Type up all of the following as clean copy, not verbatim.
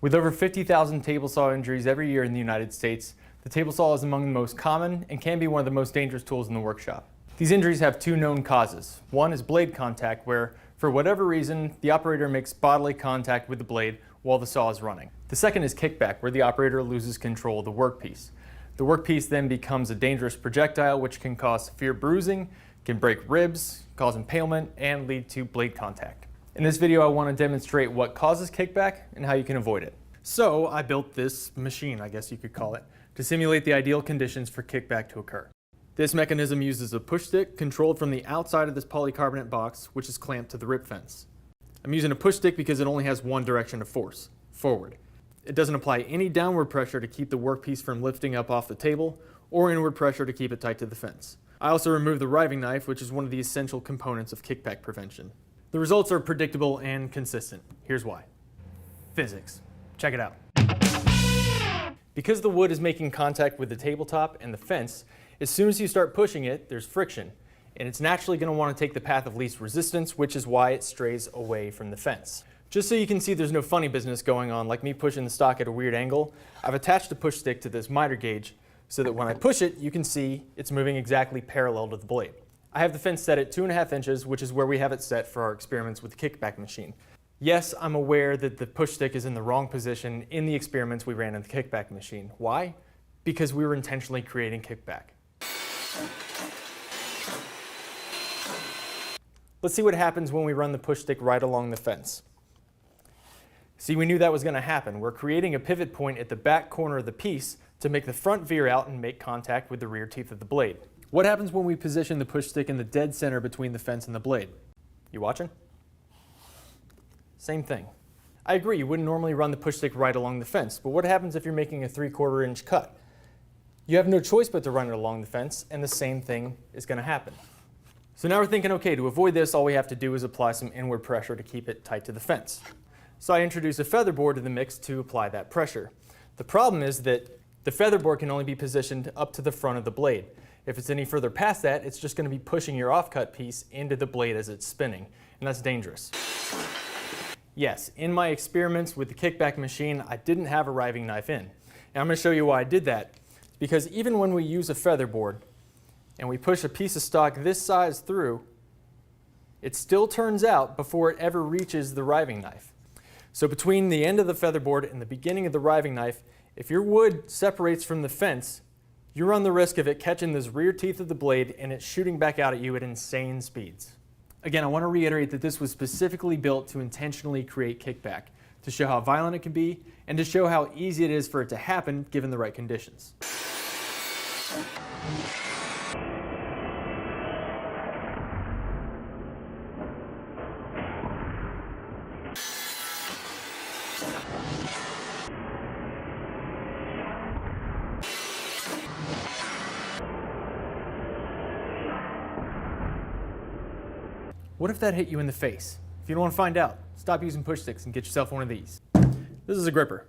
With over 50,000 table saw injuries every year in the United States, the table saw is among the most common and can be one of the most dangerous tools in the workshop. These injuries have two known causes. One is blade contact, where, for whatever reason, the operator makes bodily contact with the blade while the saw is running. The second is kickback, where the operator loses control of the workpiece. The workpiece then becomes a dangerous projectile which can cause severe bruising, can break ribs, cause impalement, and lead to blade contact. In this video, I want to demonstrate what causes kickback and how you can avoid it. So I built this machine, I guess you could call it, to simulate the ideal conditions for kickback to occur. This mechanism uses a push stick controlled from the outside of this polycarbonate box, which is clamped to the rip fence. I'm using a push stick because it only has one direction of force, forward. It doesn't apply any downward pressure to keep the workpiece from lifting up off the table, or inward pressure to keep it tight to the fence. I also removed the riving knife, which is one of the essential components of kickback prevention. The results are predictable and consistent. Here's why. Physics. Check it out. Because the wood is making contact with the tabletop and the fence, as soon as you start pushing it, there's friction, and it's naturally going to want to take the path of least resistance, which is why it strays away from the fence. Just so you can see there's no funny business going on, like me pushing the stock at a weird angle, I've attached a push stick to this miter gauge so that when I push it, you can see it's moving exactly parallel to the blade. I have the fence set at 2.5 inches, which is where we have it set for our experiments with the kickback machine. Yes, I'm aware that the push stick is in the wrong position in the experiments we ran in the kickback machine. Why? Because we were intentionally creating kickback. Let's see what happens when we run the push stick right along the fence. See, we knew that was going to happen. We're creating a pivot point at the back corner of the piece to make the front veer out and make contact with the rear teeth of the blade. What happens when we position the push stick in the dead center between the fence and the blade? You watching? Same thing. I agree, you wouldn't normally run the push stick right along the fence, but what happens if you're making a 3/4 inch cut? You have no choice but to run it along the fence, and the same thing is going to happen. So now we're thinking, okay, to avoid this, all we have to do is apply some inward pressure to keep it tight to the fence. So I introduce a featherboard to the mix to apply that pressure. The problem is that the featherboard can only be positioned up to the front of the blade. If it's any further past that, it's just going to be pushing your offcut piece into the blade as it's spinning, and that's dangerous. Yes, in my experiments with the kickback machine, I didn't have a riving knife in. And I'm going to show you why I did that. Because even when we use a featherboard and we push a piece of stock this size through, it still turns out before it ever reaches the riving knife. So between the end of the featherboard and the beginning of the riving knife, if your wood separates from the fence, you run the risk of it catching those rear teeth of the blade and it shooting back out at you at insane speeds. Again, I want to reiterate that this was specifically built to intentionally create kickback, to show how violent it can be, and to show how easy it is for it to happen given the right conditions. What if that hit you in the face? If you don't want to find out, stop using push sticks and get yourself one of these. This is a gripper.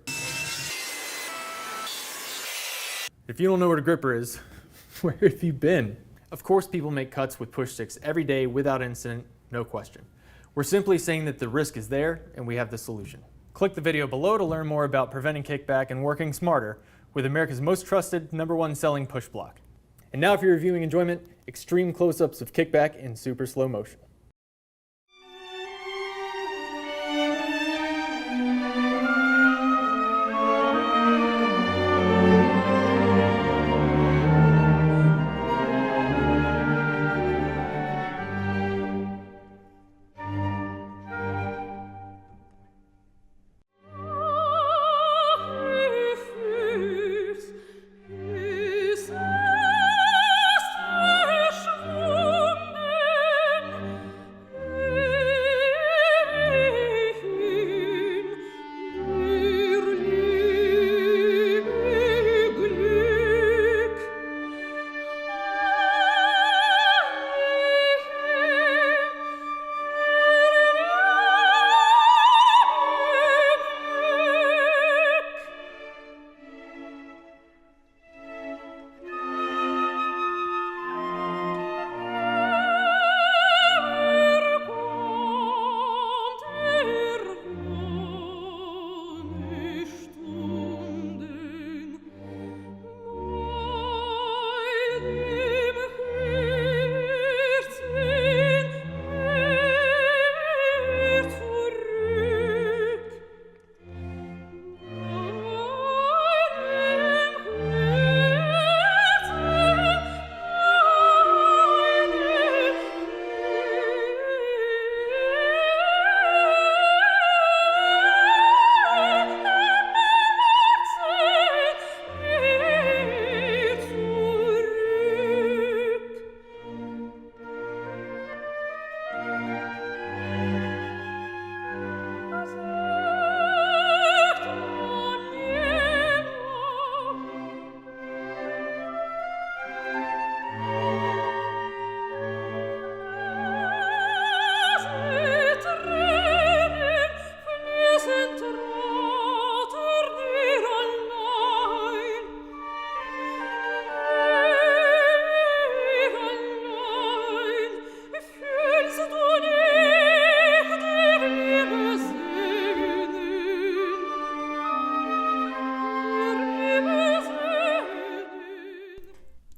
If you don't know what a gripper is, where have you been? Of course people make cuts with push sticks every day without incident, no question. We're simply saying that the risk is there and we have the solution. Click the video below to learn more about preventing kickback and working smarter with America's most trusted #1 selling push block. And now for your viewing enjoyment, extreme close-ups of kickback in super slow motion.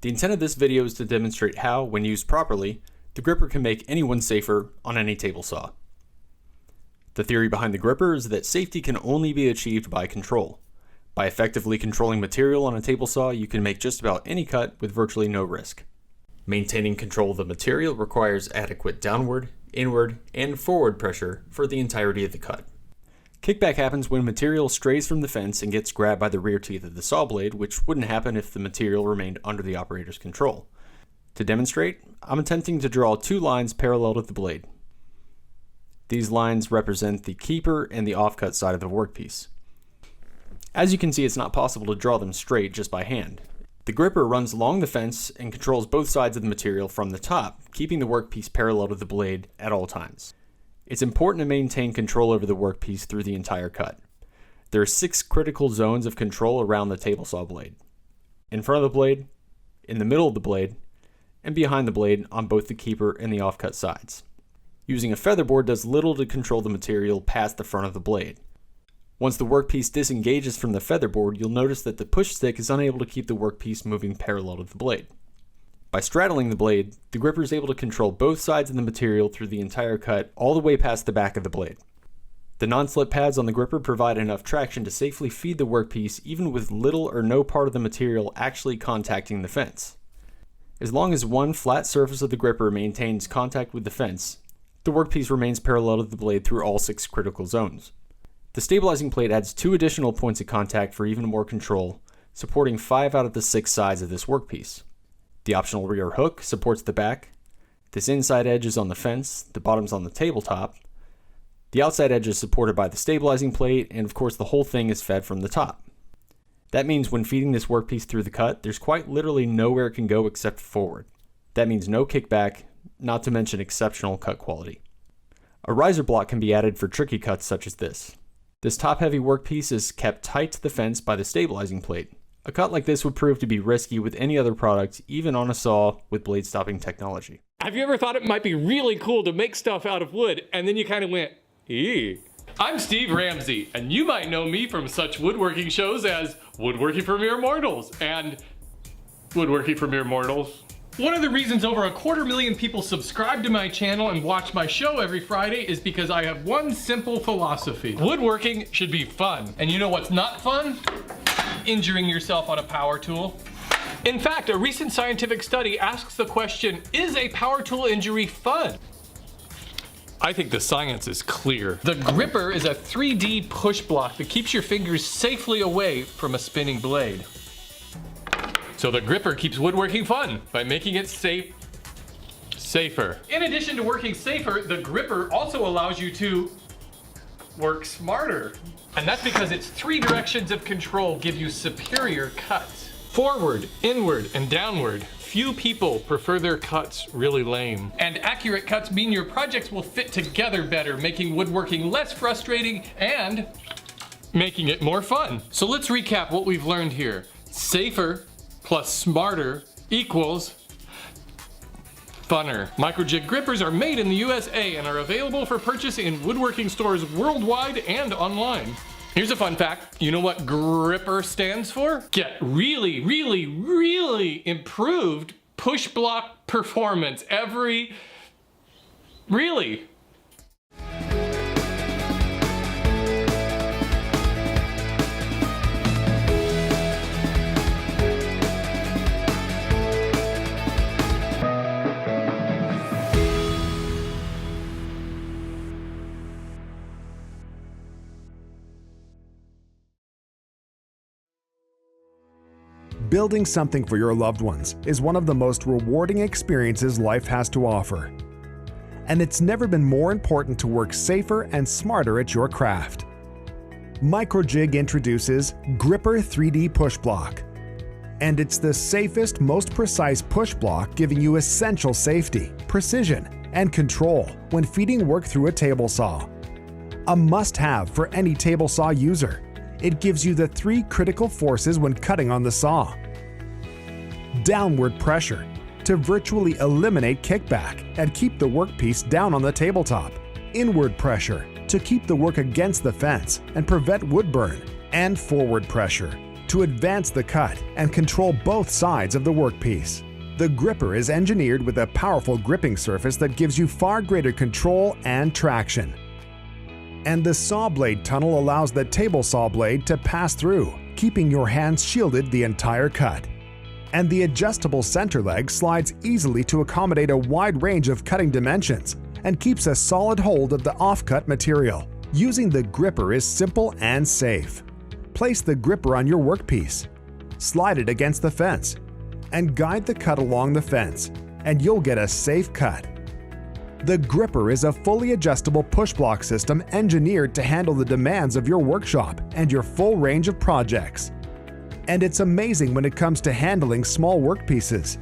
The intent of this video is to demonstrate how, when used properly, the gripper can make anyone safer on any table saw. The theory behind the gripper is that safety can only be achieved by control. By effectively controlling material on a table saw, you can make just about any cut with virtually no risk. Maintaining control of the material requires adequate downward, inward, and forward pressure for the entirety of the cut. Kickback happens when material strays from the fence and gets grabbed by the rear teeth of the saw blade, which wouldn't happen if the material remained under the operator's control. To demonstrate, I'm attempting to draw two lines parallel to the blade. These lines represent the keeper and the offcut side of the workpiece. As you can see, it's not possible to draw them straight just by hand. The gripper runs along the fence and controls both sides of the material from the top, keeping the workpiece parallel to the blade at all times. It's important to maintain control over the workpiece through the entire cut. There are 6 critical zones of control around the table saw blade. In front of the blade, in the middle of the blade, and behind the blade on both the keeper and the offcut sides. Using a featherboard does little to control the material past the front of the blade. Once the workpiece disengages from the featherboard, you'll notice that the push stick is unable to keep the workpiece moving parallel to the blade. By straddling the blade, the gripper is able to control both sides of the material through the entire cut all the way past the back of the blade. The non-slip pads on the gripper provide enough traction to safely feed the workpiece even with little or no part of the material actually contacting the fence. As long as one flat surface of the gripper maintains contact with the fence, the workpiece remains parallel to the blade through all 6 critical zones. The stabilizing plate adds 2 additional points of contact for even more control, supporting 5 out of the 6 sides of this workpiece. The optional rear hook supports the back. This inside edge is on the fence, the bottom's on the tabletop. The outside edge is supported by the stabilizing plate, and of course the whole thing is fed from the top. That means when feeding this workpiece through the cut, there's quite literally nowhere it can go except forward. That means no kickback, not to mention exceptional cut quality. A riser block can be added for tricky cuts such as this. This top-heavy workpiece is kept tight to the fence by the stabilizing plate. A cut like this would prove to be risky with any other product, even on a saw with blade stopping technology. Have you ever thought it might be really cool to make stuff out of wood, and then you kind of went, eee? I'm Steve Ramsey, and you might know me from such woodworking shows as Woodworking for Mere Mortals and Woodworking for Mere Mortals. One of the reasons over 250,000 people subscribe to my channel and watch my show every Friday is because I have one simple philosophy. Woodworking should be fun. And you know what's not fun? Injuring yourself on a power tool. In fact, a recent scientific study asks the question, is a power tool injury fun? I think the science is clear. The gripper is a 3D push block that keeps your fingers safely away from a spinning blade. So the gripper keeps woodworking fun by making it safer. In addition to working safer, the gripper also allows you to work smarter. And that's because its 3 directions of control give you superior cuts. Forward, inward, and downward. Few people prefer their cuts really lame. And accurate cuts mean your projects will fit together better, making woodworking less frustrating and making it more fun. So let's recap what we've learned here. Safer plus smarter equals funner. Microjig grippers are made in the USA and are available for purchase in woodworking stores worldwide and online. Here's a fun fact. You know what gripper stands for? Get really, really, really improved push block performance really. Building something for your loved ones is one of the most rewarding experiences life has to offer. And it's never been more important to work safer and smarter at your craft. Microjig introduces Gripper 3D Push Block. And it's the safest, most precise push block, giving you essential safety, precision, and control when feeding work through a table saw. A must-have for any table saw user. It gives you the 3 critical forces when cutting on the saw. Downward pressure, to virtually eliminate kickback and keep the workpiece down on the tabletop. Inward pressure, to keep the work against the fence and prevent wood burn. And forward pressure, to advance the cut and control both sides of the workpiece. The gripper is engineered with a powerful gripping surface that gives you far greater control and traction. And the saw blade tunnel allows the table saw blade to pass through, keeping your hands shielded the entire cut. And the adjustable center leg slides easily to accommodate a wide range of cutting dimensions and keeps a solid hold of the off-cut material. Using the gripper is simple and safe. Place the gripper on your workpiece, slide it against the fence, and guide the cut along the fence, and you'll get a safe cut. The gripper is a fully adjustable push block system engineered to handle the demands of your workshop and your full range of projects. And it's amazing when it comes to handling small workpieces.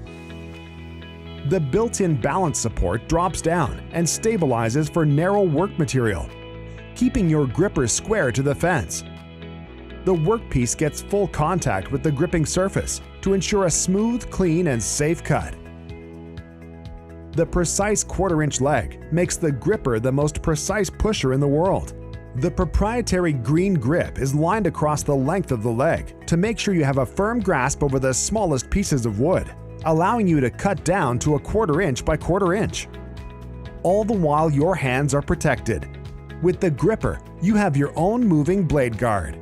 The built-in balance support drops down and stabilizes for narrow work material, keeping your gripper square to the fence. The workpiece gets full contact with the gripping surface to ensure a smooth, clean, and safe cut. The precise quarter-inch leg makes the gripper the most precise pusher in the world. The proprietary green grip is lined across the length of the leg to make sure you have a firm grasp over the smallest pieces of wood, allowing you to cut down to a quarter-inch by quarter-inch. All the while your hands are protected. With the gripper, you have your own moving blade guard.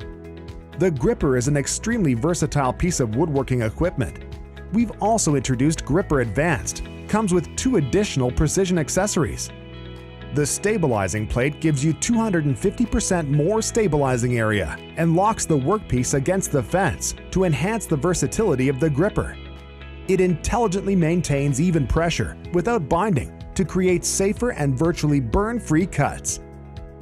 The gripper is an extremely versatile piece of woodworking equipment. We've also introduced Gripper Advanced. Comes with 2 additional precision accessories. The stabilizing plate gives you 250% more stabilizing area and locks the workpiece against the fence to enhance the versatility of the gripper. It intelligently maintains even pressure without binding to create safer and virtually burn-free cuts.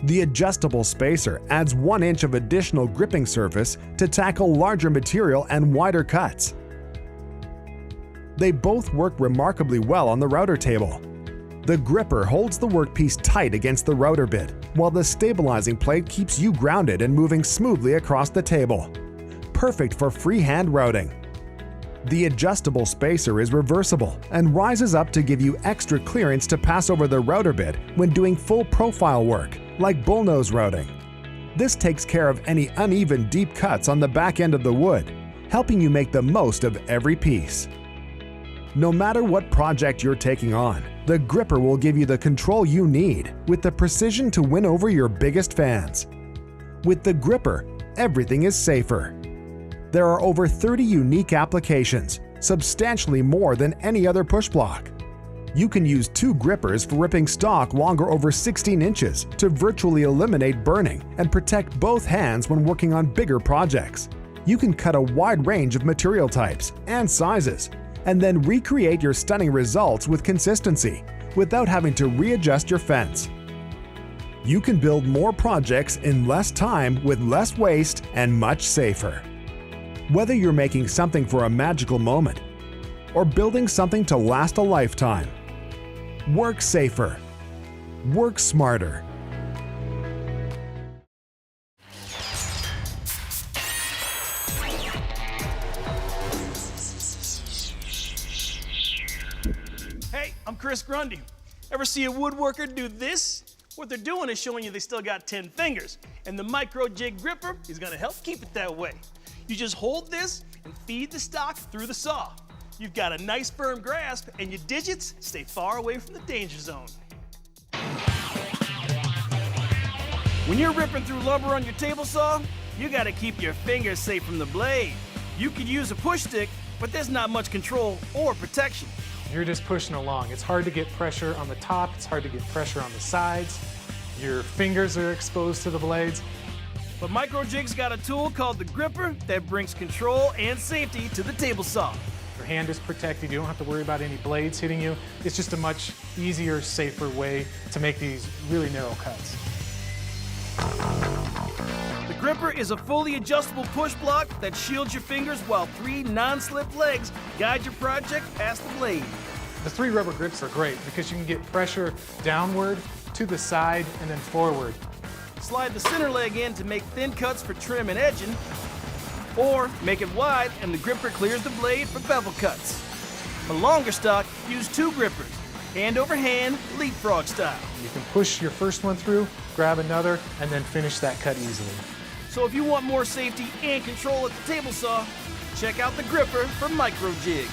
The adjustable spacer adds 1 inch of additional gripping surface to tackle larger material and wider cuts. They both work remarkably well on the router table. The gripper holds the workpiece tight against the router bit, while the stabilizing plate keeps you grounded and moving smoothly across the table. Perfect for freehand routing. The adjustable spacer is reversible and rises up to give you extra clearance to pass over the router bit when doing full profile work, like bullnose routing. This takes care of any uneven deep cuts on the back end of the wood, helping you make the most of every piece. No matter what project you're taking on, the gripper will give you the control you need with the precision to win over your biggest fans. With the gripper, everything is safer. There are over 30 unique applications, substantially more than any other push block. You can use 2 grippers for ripping stock longer over 16 inches to virtually eliminate burning and protect both hands when working on bigger projects. You can cut a wide range of material types and sizes, and then recreate your stunning results with consistency without having to readjust your fence. You can build more projects in less time with less waste and much safer. Whether you're making something for a magical moment or building something to last a lifetime, work safer, work smarter. Hey, I'm Chris Grundy. Ever see a woodworker do this? What they're doing is showing you they still got 10 fingers, and the micro jig gripper is gonna help keep it that way. You just hold this and feed the stock through the saw. You've got a nice firm grasp, and your digits stay far away from the danger zone. When you're ripping through lumber on your table saw, you gotta keep your fingers safe from the blade. You could use a push stick, but there's not much control or protection. You're just pushing along. It's hard to get pressure on the top, it's hard to get pressure on the sides. Your fingers are exposed to the blades. But MicroJig's got a tool called the gripper that brings control and safety to the table saw. Your hand is protected, you don't have to worry about any blades hitting you. It's just a much easier, safer way to make these really narrow cuts. The gripper is a fully adjustable push block that shields your fingers while 3 non-slip legs guide your project past the blade. The 3 rubber grips are great because you can get pressure downward, to the side, and then forward. Slide the center leg in to make thin cuts for trim and edging, or make it wide and the gripper clears the blade for bevel cuts. For longer stock, use 2 grippers, hand over hand, leapfrog style. You can push your first one through, grab another, and then finish that cut easily. So if you want more safety and control at the table saw, check out the gripper from Micro Jig.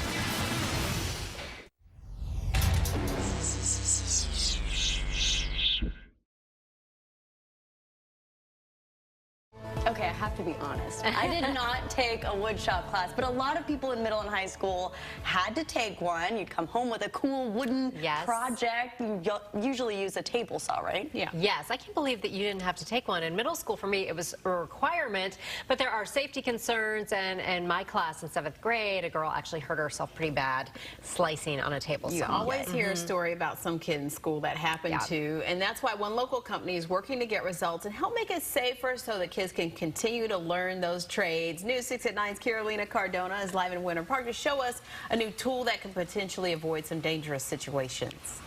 Okay, I have to be honest. I did not take a woodshop class, but a lot of people in middle and high school had to take one. You'd come home with a cool wooden project. You usually use a table saw, right? Yeah. Yes, I can't believe that you didn't have to take one. In middle school, for me, it was a requirement, but there are safety concerns, and in my class in 7th grade, a girl actually hurt herself pretty bad slicing on a table saw. You always hear a story about some kid in school that happened to, and that's why one local company is working to get results and help make it safer so that kids can continue to learn those trades. News 6 at 9's Carolina Cardona is live in Winter Park to show us a new tool that can potentially avoid some dangerous situations.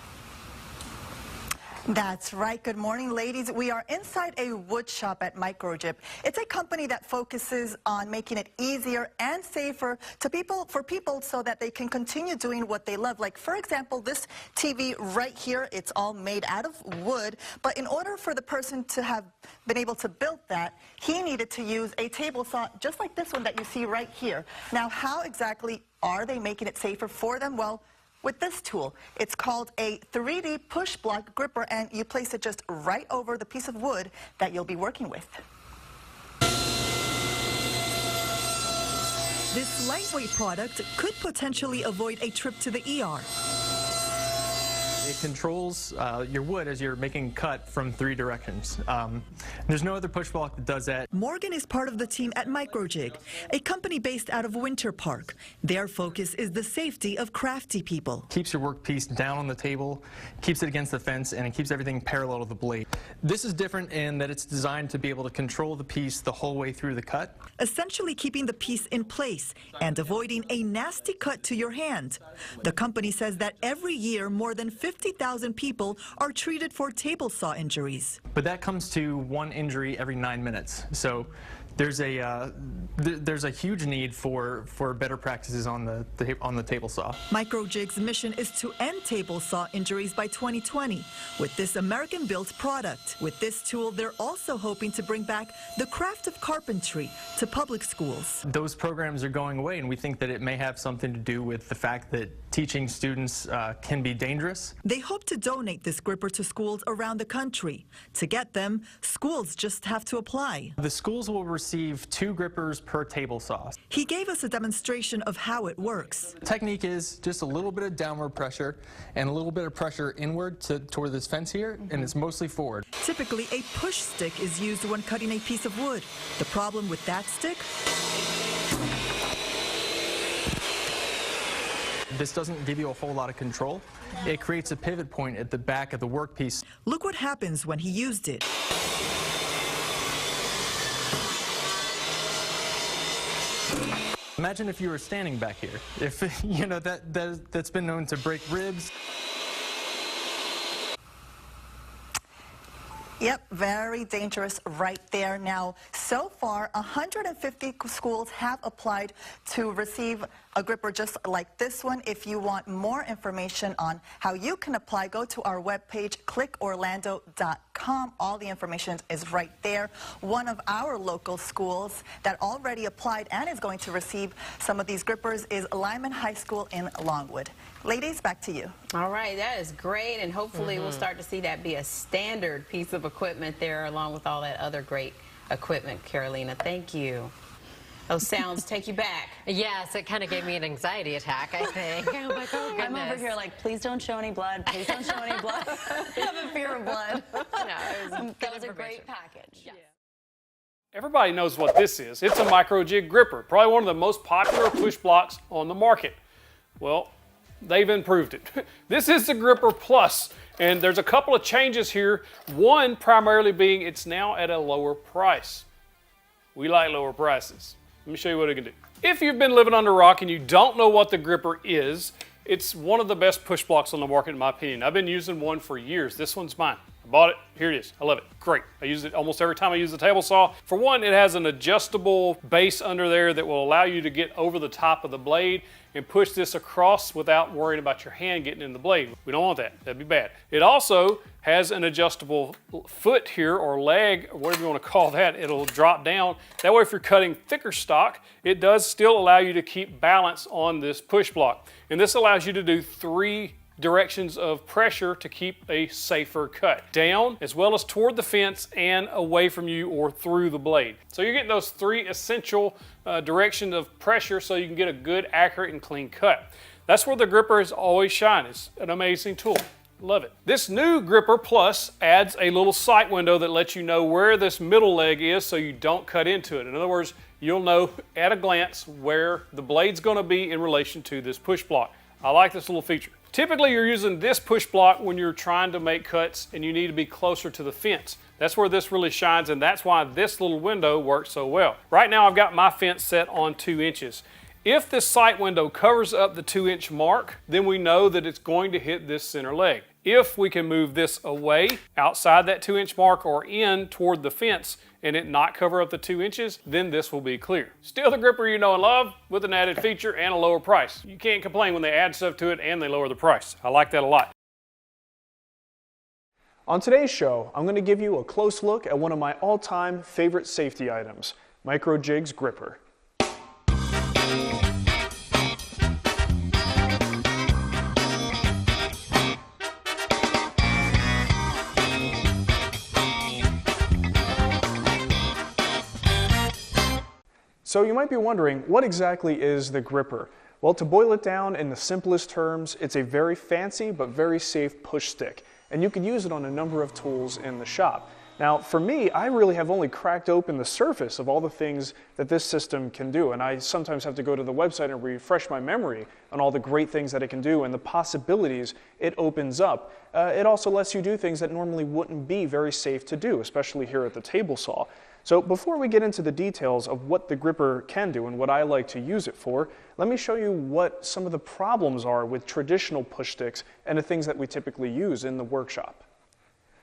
That's right. Good morning, ladies. We are inside a wood shop at Microjip. It's a company that focuses on making it easier and safer for people so that they can continue doing what they love. Like, for example, this TV right here, it's all made out of wood. But in order for the person to have been able to build that, he needed to use a table saw just like this one that you see right here. Now, how exactly are they making it safer for them? Well, with this tool. It's called a 3D push block gripper, and you place it just right over the piece of wood that you'll be working with. This lightweight product could potentially avoid a trip to the ER. It controls your wood as you're making a cut from 3 directions. There's no other push block that does that. Morgan is part of the team at Microjig, a company based out of Winter Park. Their focus is the safety of crafty people. Keeps your workpiece down on the table, keeps it against the fence, and it keeps everything parallel to the blade. This is different in that it's designed to be able to control the piece the whole way through the cut. Essentially keeping the piece in place and avoiding a nasty cut to your hand. The company says that every year more than 50,000 people are treated for table saw injuries. But that comes to 1 injury every 9 minutes. So there's a huge need for better practices on the table saw. Microjig's mission is to end table saw injuries by 2020 with this American-built product. With this tool, they're also hoping to bring back the craft of carpentry to public schools. Those programs are going away, and we think that it may have something to do with the fact that teaching students can be dangerous. They hope to donate this gripper to schools around the country. To get them, schools just have to apply. The schools will receive 2 grippers per table saw. He gave us a demonstration of how it works. The technique is just a little bit of downward pressure and a little bit of pressure inward toward this fence here, and it's mostly forward. Typically, a push stick is used when cutting a piece of wood. The problem with that stick? This doesn't give you a whole lot of control. It creates a pivot point at the back of the workpiece. Look what happens when he used it. Imagine if you were standing back here. If you know that's been known to break ribs. Yep, very dangerous right there. Now, so far, 150 schools have applied to receive a gripper just like this one. If you want more information on how you can apply, go to our webpage, clickorlando.com. All the information is right there. One of our local schools that already applied and is going to receive some of these grippers is Lyman High School in Longwood. Ladies, back to you. All right, that is great, and hopefully we'll start to see that be a standard piece of equipment there along with all that other great equipment. Carolina, thank you. Those sounds take you back. Yes, it kind of gave me an anxiety attack, I think. I'm like, oh, goodness. I'm over here like, please don't show any blood. Please don't show any blood. I have a fear of blood. No, that was a great package. Yeah. Everybody knows what this is. It's a micro jig gripper, probably one of the most popular push blocks on the market. Well, they've improved it. This is the Gripper Plus, and there's a couple of changes here. One primarily being it's now at a lower price. We like lower prices. Let me show you what it can do. If you've been living under a rock and you don't know what the Gripper is, it's one of the best push blocks on the market in my opinion. I've been using one for years. This one's mine. I bought it. Here it is. I love it. Great. I use it almost every time I use the table saw. For one, it has an adjustable base under there that will allow you to get over the top of the blade and push this across without worrying about your hand getting in the blade. We don't want that. That'd be bad. It also has an adjustable foot here, or leg, or whatever you want to call that. It'll drop down. That way, if you're cutting thicker stock, it does still allow you to keep balance on this push block. And this allows you to do 3 directions of pressure to keep a safer cut. Down, as well as toward the fence and away from you or through the blade. So you're getting those 3 essential directions of pressure so you can get a good, accurate, and clean cut. That's where the gripper has always shined. It's an amazing tool. Love it. This new Gripper Plus adds a little sight window that lets you know where this middle leg is so you don't cut into it. In other words, you'll know at a glance where the blade's going to be in relation to this push block. I like this little feature. Typically, you're using this push block when you're trying to make cuts and you need to be closer to the fence. That's where this really shines, and that's why this little window works so well. Right now, I've got my fence set on 2 inches. If this sight window covers up the 2-inch mark, then we know that it's going to hit this center leg. If we can move this away outside that 2-inch mark or in toward the fence and it not cover up the 2 inches, then this will be clear. Still the gripper you know and love with an added feature and a lower price. You can't complain when they add stuff to it and they lower the price. I like that a lot. On today's show, I'm going to give you a close look at one of my all-time favorite safety items, Micro Jig's gripper. So you might be wondering, what exactly is the gripper? Well, to boil it down in the simplest terms, it's a very fancy but very safe push stick, and you can use it on a number of tools in the shop. Now, for me, I really have only cracked open the surface of all the things that this system can do, and I sometimes have to go to the website and refresh my memory on all the great things that it can do and the possibilities it opens up. It also lets you do things that normally wouldn't be very safe to do, especially here at the table saw. So before we get into the details of what the gripper can do and what I like to use it for, let me show you what some of the problems are with traditional push sticks and the things that we typically use in the workshop.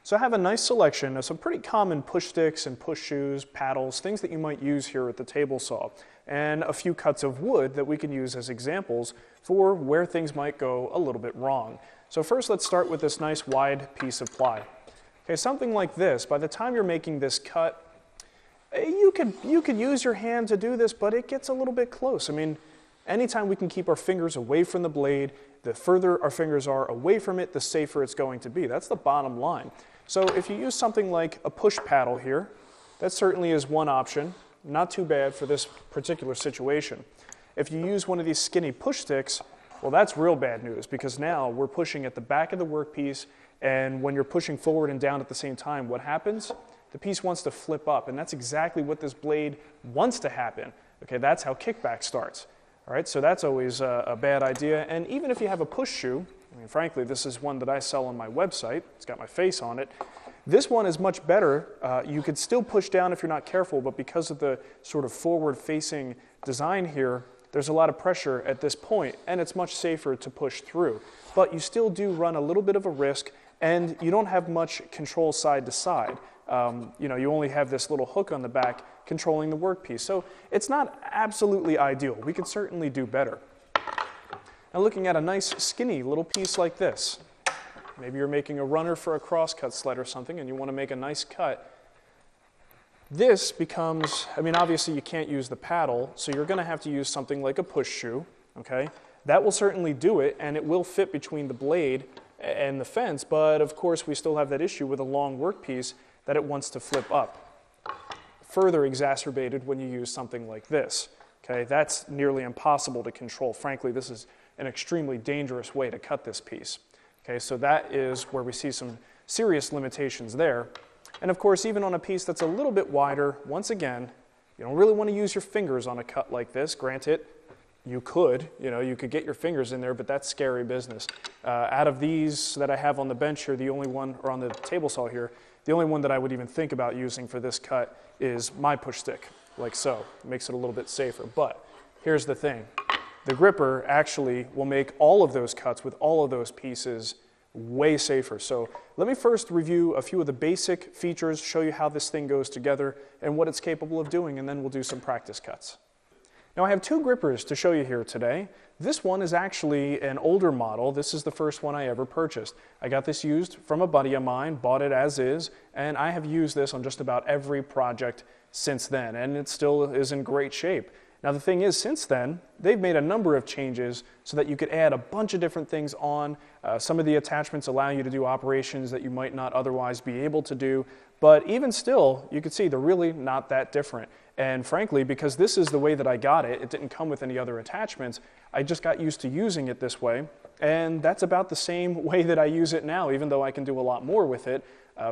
So I have a nice selection of some pretty common push sticks and push shoes, paddles, things that you might use here at the table saw, and a few cuts of wood that we can use as examples for where things might go a little bit wrong. So first, let's start with this nice wide piece of ply. Okay, something like this, by the time you're making this cut, you could use your hand to do this, but it gets a little bit close. I mean, anytime we can keep our fingers away from the blade, the further our fingers are away from it, the safer it's going to be. That's the bottom line. So if you use something like a push paddle here, that certainly is one option. Not too bad for this particular situation. If you use one of these skinny push sticks, well, that's real bad news, because now we're pushing at the back of the workpiece, and when you're pushing forward and down at the same time, what happens? The piece wants to flip up, and that's exactly what this blade wants to happen. Okay, that's how kickback starts. All right, so that's always a bad idea. And even if you have a push shoe, I mean, frankly, this is one that I sell on my website. It's got my face on it. This one is much better. You could still push down if you're not careful, but because of the sort of forward-facing design here, there's a lot of pressure at this point, and it's much safer to push through. But you still do run a little bit of a risk, and you don't have much control side to side. You only have this little hook on the back controlling the workpiece. So it's not absolutely ideal. We could certainly do better. Now looking at a nice skinny little piece like this. Maybe you're making a runner for a crosscut sled or something and you want to make a nice cut. This becomes, I mean, obviously you can't use the paddle, so you're going to have to use something like a push shoe, okay? That will certainly do it, and it will fit between the blade and the fence, but of course we still have that issue with a long workpiece that it wants to flip up. Further exacerbated when you use something like this. Okay, that's nearly impossible to control. Frankly, this is an extremely dangerous way to cut this piece. Okay, so that is where we see some serious limitations there. And of course, even on a piece that's a little bit wider, once again, you don't really want to use your fingers on a cut like this. Granted, you could get your fingers in there, but that's scary business. Out of these that I have on the bench here, the only one, or on the table saw here, the only one that I would even think about using for this cut is my push stick, like so. It makes it a little bit safer. But here's the thing. The gripper actually will make all of those cuts with all of those pieces way safer. So let me first review a few of the basic features, show you how this thing goes together and what it's capable of doing, and then we'll do some practice cuts. Now I have two grippers to show you here today. This one is actually an older model. This is the first one I ever purchased. I got this used from a buddy of mine, bought it as is, and I have used this on just about every project since then, and it still is in great shape. Now the thing is, since then, they've made a number of changes so that you could add a bunch of different things on. Some of the attachments allow you to do operations that you might not otherwise be able to do, but even still, you can see they're really not that different. And frankly, because this is the way that I got it, it didn't come with any other attachments, I just got used to using it this way, and that's about the same way that I use it now, even though I can do a lot more with it.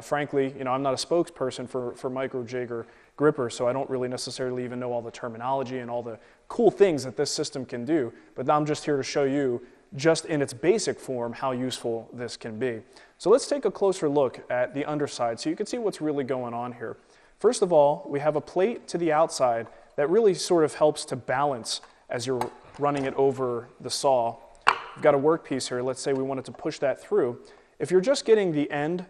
Frankly, I'm not a spokesperson for micro jig or gripper, so I don't really necessarily even know all the terminology and all the cool things that this system can do, but I'm just here to show you, just in its basic form, how useful this can be. So let's take a closer look at the underside so you can see what's really going on here. First of all, we have a plate to the outside that really sort of helps to balance as you're running it over the saw. We've got a workpiece here. Let's say we wanted to push that through. If you're just getting the end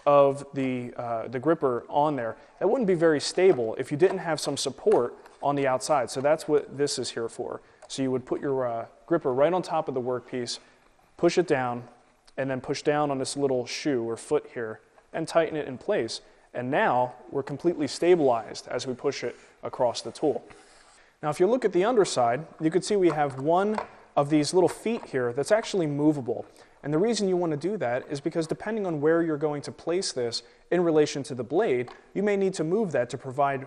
of the gripper on there, that wouldn't be very stable if you didn't have some support on the outside. So that's what this is here for. So you would put your gripper right on top of the workpiece, push it down, and then push down on this little shoe or foot here and tighten it in place. And now we're completely stabilized as we push it across the tool. Now if you look at the underside, you can see we have one of these little feet here that's actually movable. And the reason you want to do that is because depending on where you're going to place this in relation to the blade, you may need to move that to provide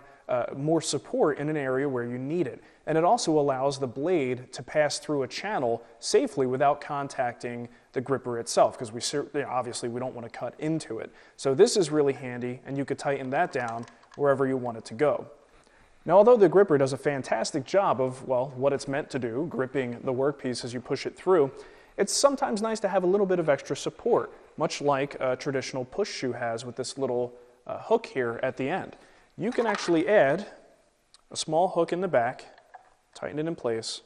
more support in an area where you need it. And it also allows the blade to pass through a channel safely without contacting the gripper itself, because obviously we don't want to cut into it. So this is really handy, and you could tighten that down wherever you want it to go. Now, although the gripper does a fantastic job of, well, what it's meant to do, gripping the workpiece as you push it through, it's sometimes nice to have a little bit of extra support, much like a traditional push shoe has with this little hook here at the end. You can actually add a small hook in the back, tighten it in place,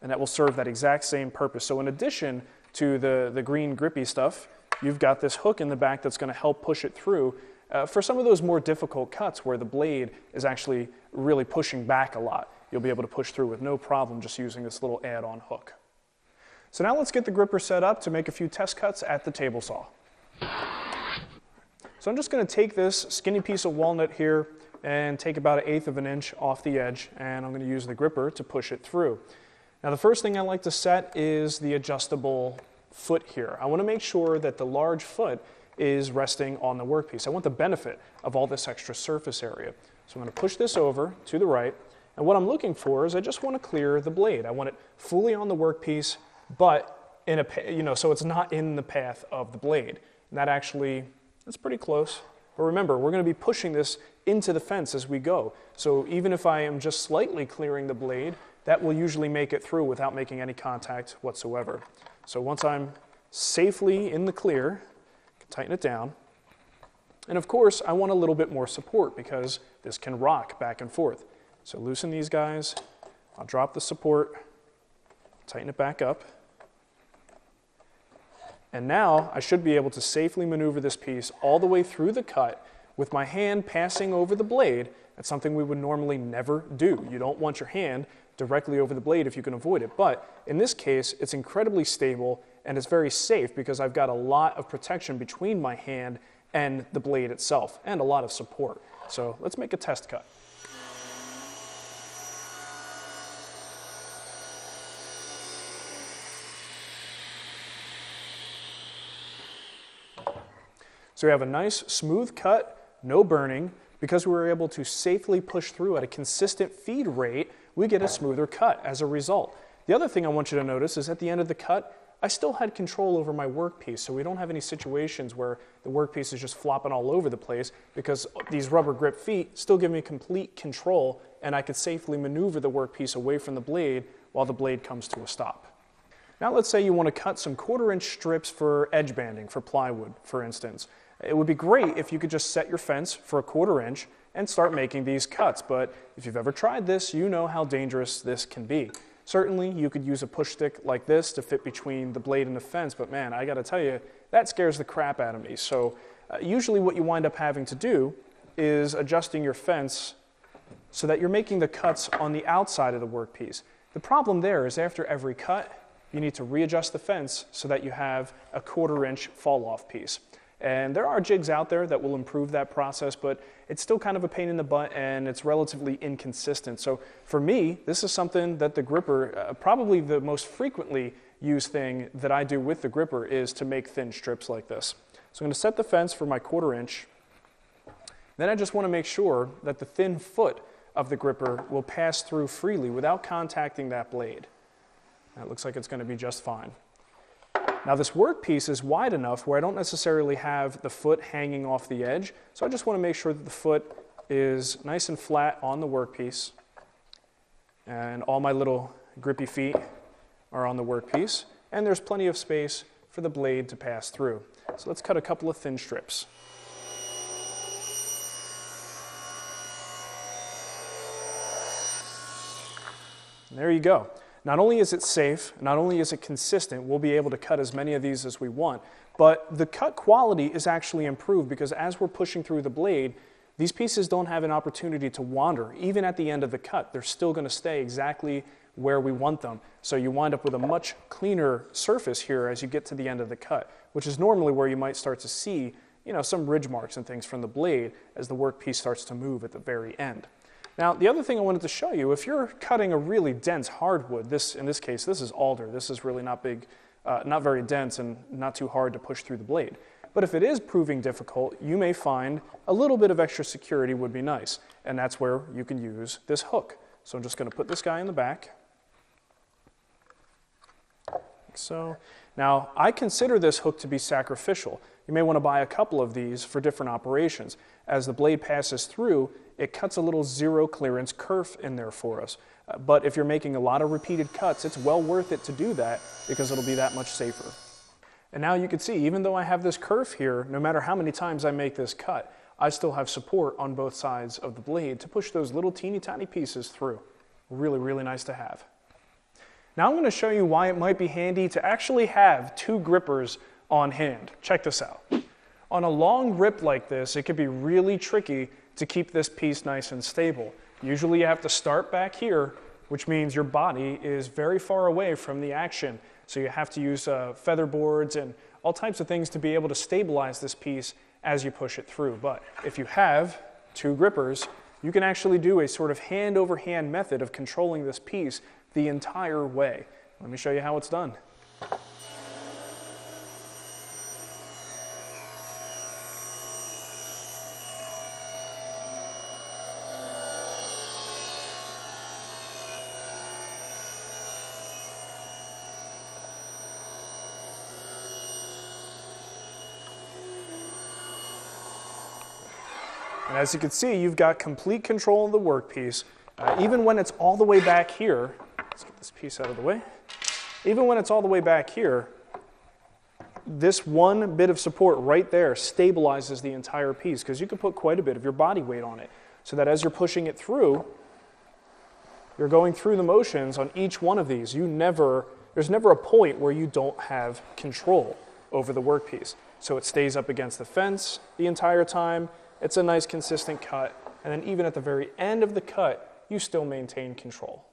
and that will serve that exact same purpose. So in addition to the green grippy stuff, you've got this hook in the back that's going to help push it through for some of those more difficult cuts where the blade is actually really pushing back a lot. You'll be able to push through with no problem just using this little add-on hook. So now let's get the gripper set up to make a few test cuts at the table saw. So I'm just going to take this skinny piece of walnut here and take about 1/8 of an inch off the edge, and I'm going to use the gripper to push it through. Now the first thing I like to set is the adjustable foot here. I want to make sure that the large foot is resting on the workpiece. I want the benefit of all this extra surface area. So I'm going to push this over to the right, and what I'm looking for is I just want to clear the blade. I want it fully on the workpiece, but in a, so it's not in the path of the blade. And that's pretty close. But remember, we're going to be pushing this into the fence as we go. So even if I am just slightly clearing the blade, that will usually make it through without making any contact whatsoever. So once I'm safely in the clear, I can tighten it down. And of course, I want a little bit more support because this can rock back and forth. So loosen these guys, I'll drop the support, tighten it back up. And now I should be able to safely maneuver this piece all the way through the cut with my hand passing over the blade. That's something we would normally never do. You don't want your hand directly over the blade if you can avoid it. But in this case, it's incredibly stable and it's very safe because I've got a lot of protection between my hand and the blade itself and a lot of support. So let's make a test cut. So we have a nice smooth cut, no burning. Because we were able to safely push through at a consistent feed rate, we get a smoother cut as a result. The other thing I want you to notice is at the end of the cut, I still had control over my workpiece, so we don't have any situations where the workpiece is just flopping all over the place because these rubber grip feet still give me complete control and I could safely maneuver the workpiece away from the blade while the blade comes to a stop. Now let's say you want to cut some 1/4 inch strips for edge banding, for plywood, for instance. It would be great if you could just set your fence for 1/4 inch and start making these cuts, but if you've ever tried this, you know how dangerous this can be. Certainly, you could use a push stick like this to fit between the blade and the fence, but man, I gotta tell you, that scares the crap out of me. So usually what you wind up having to do is adjusting your fence so that you're making the cuts on the outside of the workpiece. The problem there is after every cut, you need to readjust the fence so that you have a 1/4 inch fall off piece. And there are jigs out there that will improve that process, but it's still kind of a pain in the butt and it's relatively inconsistent. So for me, this is something that the gripper, probably the most frequently used thing that I do with the gripper is to make thin strips like this. So I'm going to set the fence for my 1/4 inch. Then I just want to make sure that the thin foot of the gripper will pass through freely without contacting that blade. That looks like it's going to be just fine. Now this workpiece is wide enough where I don't necessarily have the foot hanging off the edge, so I just want to make sure that the foot is nice and flat on the workpiece, and all my little grippy feet are on the workpiece, and there's plenty of space for the blade to pass through. So let's cut a couple of thin strips. And there you go. Not only is it safe, not only is it consistent, we'll be able to cut as many of these as we want, but the cut quality is actually improved because as we're pushing through the blade, these pieces don't have an opportunity to wander. Even at the end of the cut, they're still going to stay exactly where we want them. So you wind up with a much cleaner surface here as you get to the end of the cut, which is normally where you might start to see, some ridge marks and things from the blade as the workpiece starts to move at the very end. Now, the other thing I wanted to show you, if you're cutting a really dense hardwood, in this case, this is alder. This is really not big, not very dense and not too hard to push through the blade. But if it is proving difficult, you may find a little bit of extra security would be nice. And that's where you can use this hook. So I'm just going to put this guy in the back. Like so. Now, I consider this hook to be sacrificial. You may want to buy a couple of these for different operations. As the blade passes through, it cuts a little zero clearance kerf in there for us. But if you're making a lot of repeated cuts, it's well worth it to do that because it'll be that much safer. And now you can see, even though I have this kerf here, no matter how many times I make this cut, I still have support on both sides of the blade to push those little teeny tiny pieces through. Really, really nice to have. Now I'm going to show you why it might be handy to actually have 2 grippers on hand. Check this out. On a long rip like this, it can be really tricky to keep this piece nice and stable. Usually you have to start back here, which means your body is very far away from the action. So you have to use feather boards and all types of things to be able to stabilize this piece as you push it through. But if you have 2 grippers, you can actually do a sort of hand-over-hand method of controlling this piece the entire way. Let me show you how it's done. And as you can see, you've got complete control of the workpiece. Even when it's all the way back here, let's get this piece out of the way. Even when it's all the way back here, this one bit of support right there stabilizes the entire piece because you can put quite a bit of your body weight on it so that as you're pushing it through, you're going through the motions on each one of these. There's never a point where you don't have control over the workpiece. So it stays up against the fence the entire time. It's a nice consistent cut, and then even at the very end of the cut, you still maintain control.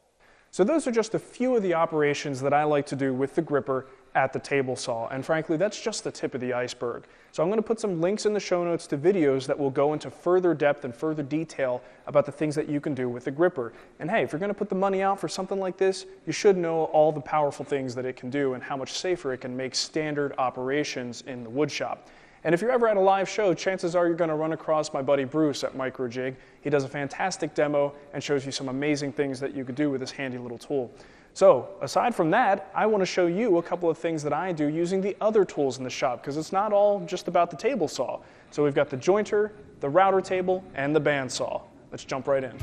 So those are just a few of the operations that I like to do with the gripper at the table saw, and frankly, that's just the tip of the iceberg. So I'm going to put some links in the show notes to videos that will go into further depth and further detail about the things that you can do with the gripper. And hey, if you're going to put the money out for something like this, you should know all the powerful things that it can do and how much safer it can make standard operations in the wood shop. And if you're ever at a live show, chances are you're going to run across my buddy Bruce at MicroJig. He does a fantastic demo and shows you some amazing things that you could do with this handy little tool. So aside from that, I want to show you a couple of things that I do using the other tools in the shop because it's not all just about the table saw. So we've got the jointer, the router table, and the bandsaw. Let's jump right in.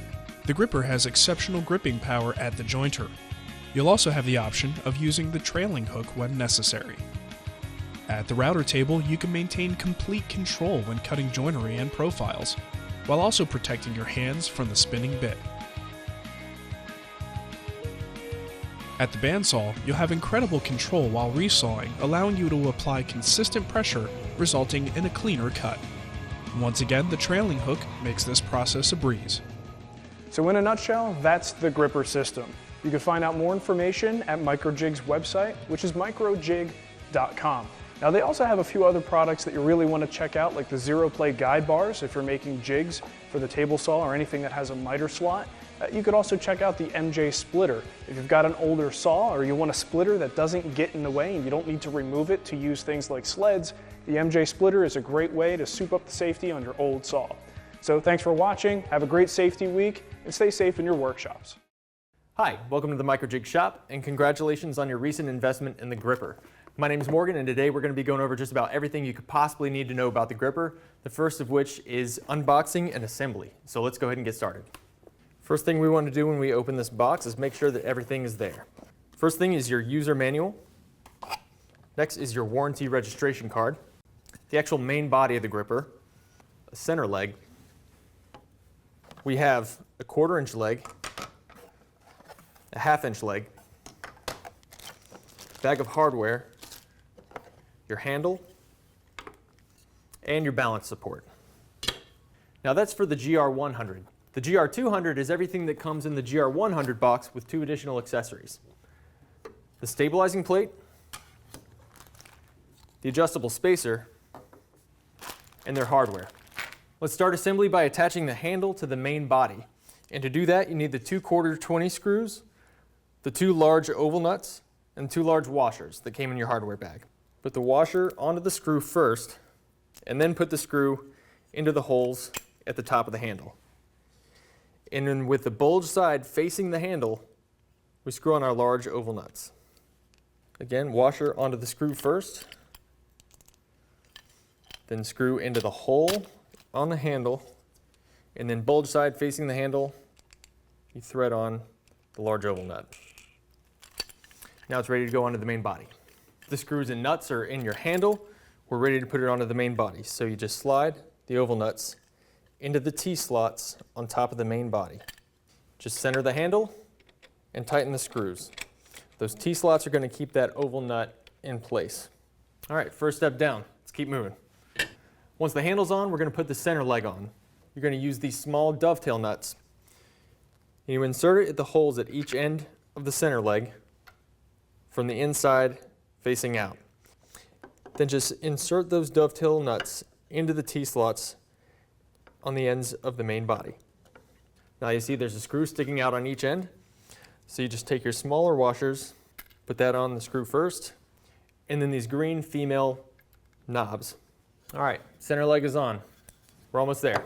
The gripper has exceptional gripping power at the jointer. You'll also have the option of using the trailing hook when necessary. At the router table, you can maintain complete control when cutting joinery and profiles, while also protecting your hands from the spinning bit. At the bandsaw, you'll have incredible control while resawing, allowing you to apply consistent pressure, resulting in a cleaner cut. Once again, the trailing hook makes this process a breeze. So in a nutshell, that's the gripper system. You can find out more information at Microjig's website, which is microjig.com. Now they also have a few other products that you really want to check out, like the zero play guide bars if you're making jigs for the table saw or anything that has a miter slot. You could also check out the MJ splitter. If you've got an older saw or you want a splitter that doesn't get in the way and you don't need to remove it to use things like sleds, the MJ splitter is a great way to soup up the safety on your old saw. So thanks for watching, have a great safety week, and stay safe in your workshops. Hi, welcome to the Microjig shop, and congratulations on your recent investment in the gripper. My name is Morgan, and today we're going to be going over just about everything you could possibly need to know about the gripper, the first of which is unboxing and assembly. So let's go ahead and get started. First thing we want to do when we open this box is make sure that everything is there. First thing is your user manual. Next is your warranty registration card, the actual main body of the gripper, a center leg. We have a 1/4 inch leg, a 1/2 inch leg, bag of hardware, your handle, and your balance support. Now that's for the GR-100. The GR-200 is everything that comes in the GR-100 box with 2 additional accessories. The stabilizing plate, the adjustable spacer, and their hardware. Let's start assembly by attaching the handle to the main body. And to do that, you need the 2/4 20 screws, the 2 large oval nuts, and 2 large washers that came in your hardware bag. Put the washer onto the screw first, and then put the screw into the holes at the top of the handle. And then with the bulge side facing the handle, we screw on our large oval nuts. Again, washer onto the screw first, then screw into the hole on the handle, and then bulge side facing the handle, you thread on the large oval nut. Now it's ready to go onto the main body. The screws and nuts are in your handle. We're ready to put it onto the main body. So you just slide the oval nuts into the T-slots on top of the main body. Just center the handle and tighten the screws. Those T-slots are going to keep that oval nut in place. All right, first step down. Let's keep moving. Once the handle's on, we're going to put the center leg on. You're going to use these small dovetail nuts. And you insert it at the holes at each end of the center leg from the inside facing out. Then just insert those dovetail nuts into the T-slots on the ends of the main body. Now you see there's a screw sticking out on each end. So you just take your smaller washers, put that on the screw first, and then these green female knobs. All right, center leg is on. We're almost there.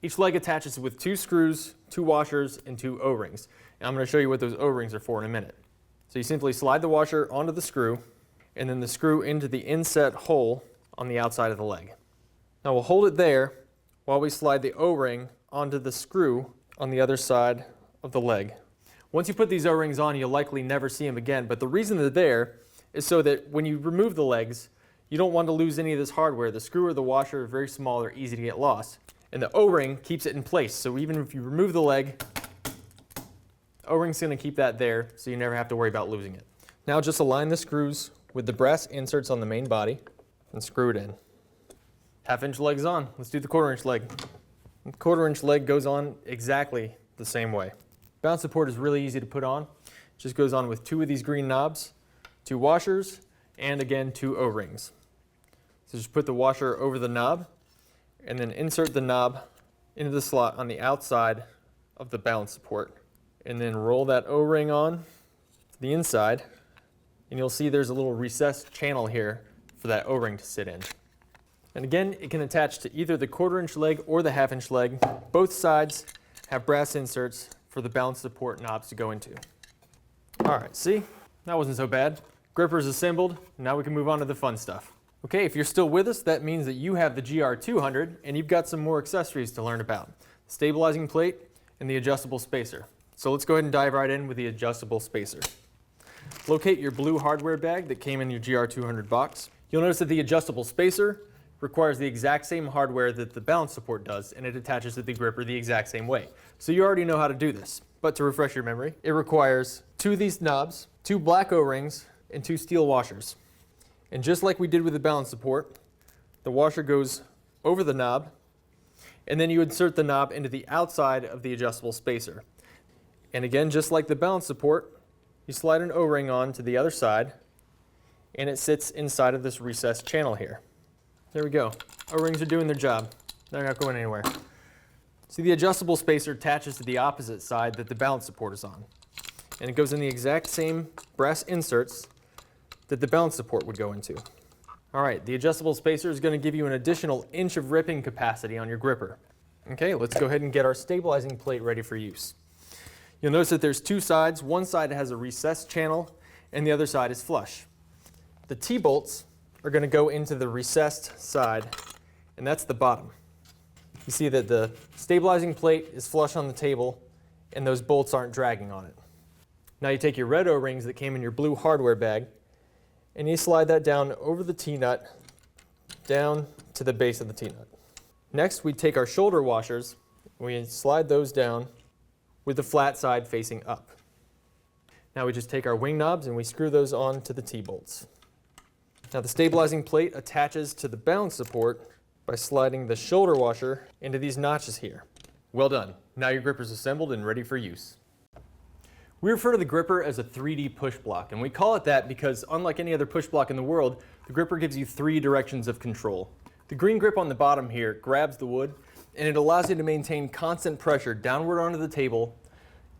Each leg attaches with 2 screws, 2 washers, and 2 O-rings. And I'm going to show you what those O-rings are for in a minute. So you simply slide the washer onto the screw, and then the screw into the inset hole on the outside of the leg. Now we'll hold it there while we slide the O-ring onto the screw on the other side of the leg. Once you put these O-rings on, you'll likely never see them again, but the reason they're there is so that when you remove the legs, you don't want to lose any of this hardware. The screw or the washer are very small, they're easy to get lost. And the O-ring keeps it in place, so even if you remove the leg, the O-ring's going to keep that there, so you never have to worry about losing it. Now just align the screws with the brass inserts on the main body and screw it in. 1/2 inch leg's on. Let's do the 1/4 inch leg. The 1/4 inch leg goes on exactly the same way. Balance support is really easy to put on. It just goes on with 2 of these green knobs, 2 washers, and again 2 O-rings. So just put the washer over the knob and then insert the knob into the slot on the outside of the balance support. And then roll that O-ring on to the inside, and you'll see there's a little recessed channel here for that O-ring to sit in. And again, it can attach to either the 1/4 inch leg or the 1/2 inch leg. Both sides have brass inserts for the balance support knobs to go into. All right, see? That wasn't so bad. Gripper's assembled, now we can move on to the fun stuff. Okay, if you're still with us, that means that you have the GR-200 and you've got some more accessories to learn about. The stabilizing plate and the adjustable spacer. So let's go ahead and dive right in with the adjustable spacer. Locate your blue hardware bag that came in your GR-200 box. You'll notice that the adjustable spacer requires the exact same hardware that the balance support does, and it attaches to the gripper the exact same way. So you already know how to do this. But to refresh your memory, it requires 2 of these knobs, 2 black O-rings, and 2 steel washers. And just like we did with the balance support, the washer goes over the knob, and then you insert the knob into the outside of the adjustable spacer. And again, just like the balance support, you slide an O-ring on to the other side, and it sits inside of this recessed channel here. There we go. O-rings are doing their job. They're not going anywhere. See, the adjustable spacer attaches to the opposite side that the balance support is on. And it goes in the exact same brass inserts that the balance support would go into. All right, the adjustable spacer is going to give you an additional inch of ripping capacity on your gripper. Okay, let's go ahead and get our stabilizing plate ready for use. You'll notice that there's 2 sides. One side has a recessed channel, and the other side is flush. The T-bolts are going to go into the recessed side, and that's the bottom. You see that the stabilizing plate is flush on the table, and those bolts aren't dragging on it. Now you take your red O-rings that came in your blue hardware bag, and you slide that down over the T-nut, down to the base of the T-nut. Next, we take our shoulder washers, and we slide those down with the flat side facing up. Now we just take our wing knobs and we screw those on to the T-bolts. Now the stabilizing plate attaches to the balance support by sliding the shoulder washer into these notches here. Well done. Now your gripper's assembled and ready for use. We refer to the gripper as a 3D push block, and we call it that because unlike any other push block in the world, the gripper gives you 3 directions of control. The green grip on the bottom here grabs the wood, and it allows you to maintain constant pressure downward onto the table,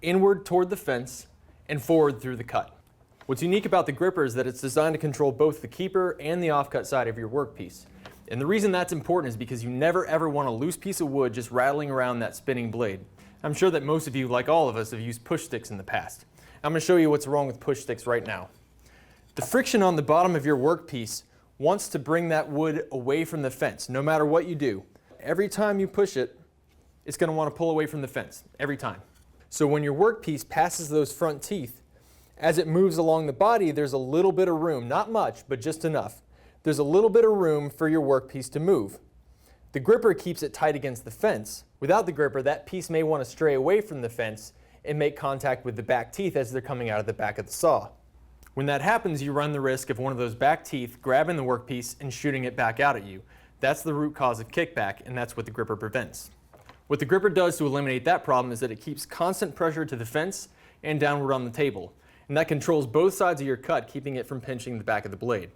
inward toward the fence, and forward through the cut. What's unique about the gripper is that it's designed to control both the keeper and the offcut side of your workpiece. And the reason that's important is because you never ever want a loose piece of wood just rattling around that spinning blade. I'm sure that most of you, like all of us, have used push sticks in the past. I'm going to show you what's wrong with push sticks right now. The friction on the bottom of your workpiece wants to bring that wood away from the fence, no matter what you do. Every time you push it, it's going to want to pull away from the fence, every time. So when your workpiece passes those front teeth, as it moves along the body, there's a little bit of room, not much, but just enough. There's a little bit of room for your workpiece to move. The gripper keeps it tight against the fence. Without the gripper, that piece may want to stray away from the fence and make contact with the back teeth as they're coming out of the back of the saw. When that happens, you run the risk of one of those back teeth grabbing the workpiece and shooting it back out at you. That's the root cause of kickback, and that's what the gripper prevents. What the gripper does to eliminate that problem is that it keeps constant pressure to the fence and downward on the table, and that controls both sides of your cut, keeping it from pinching the back of the blade.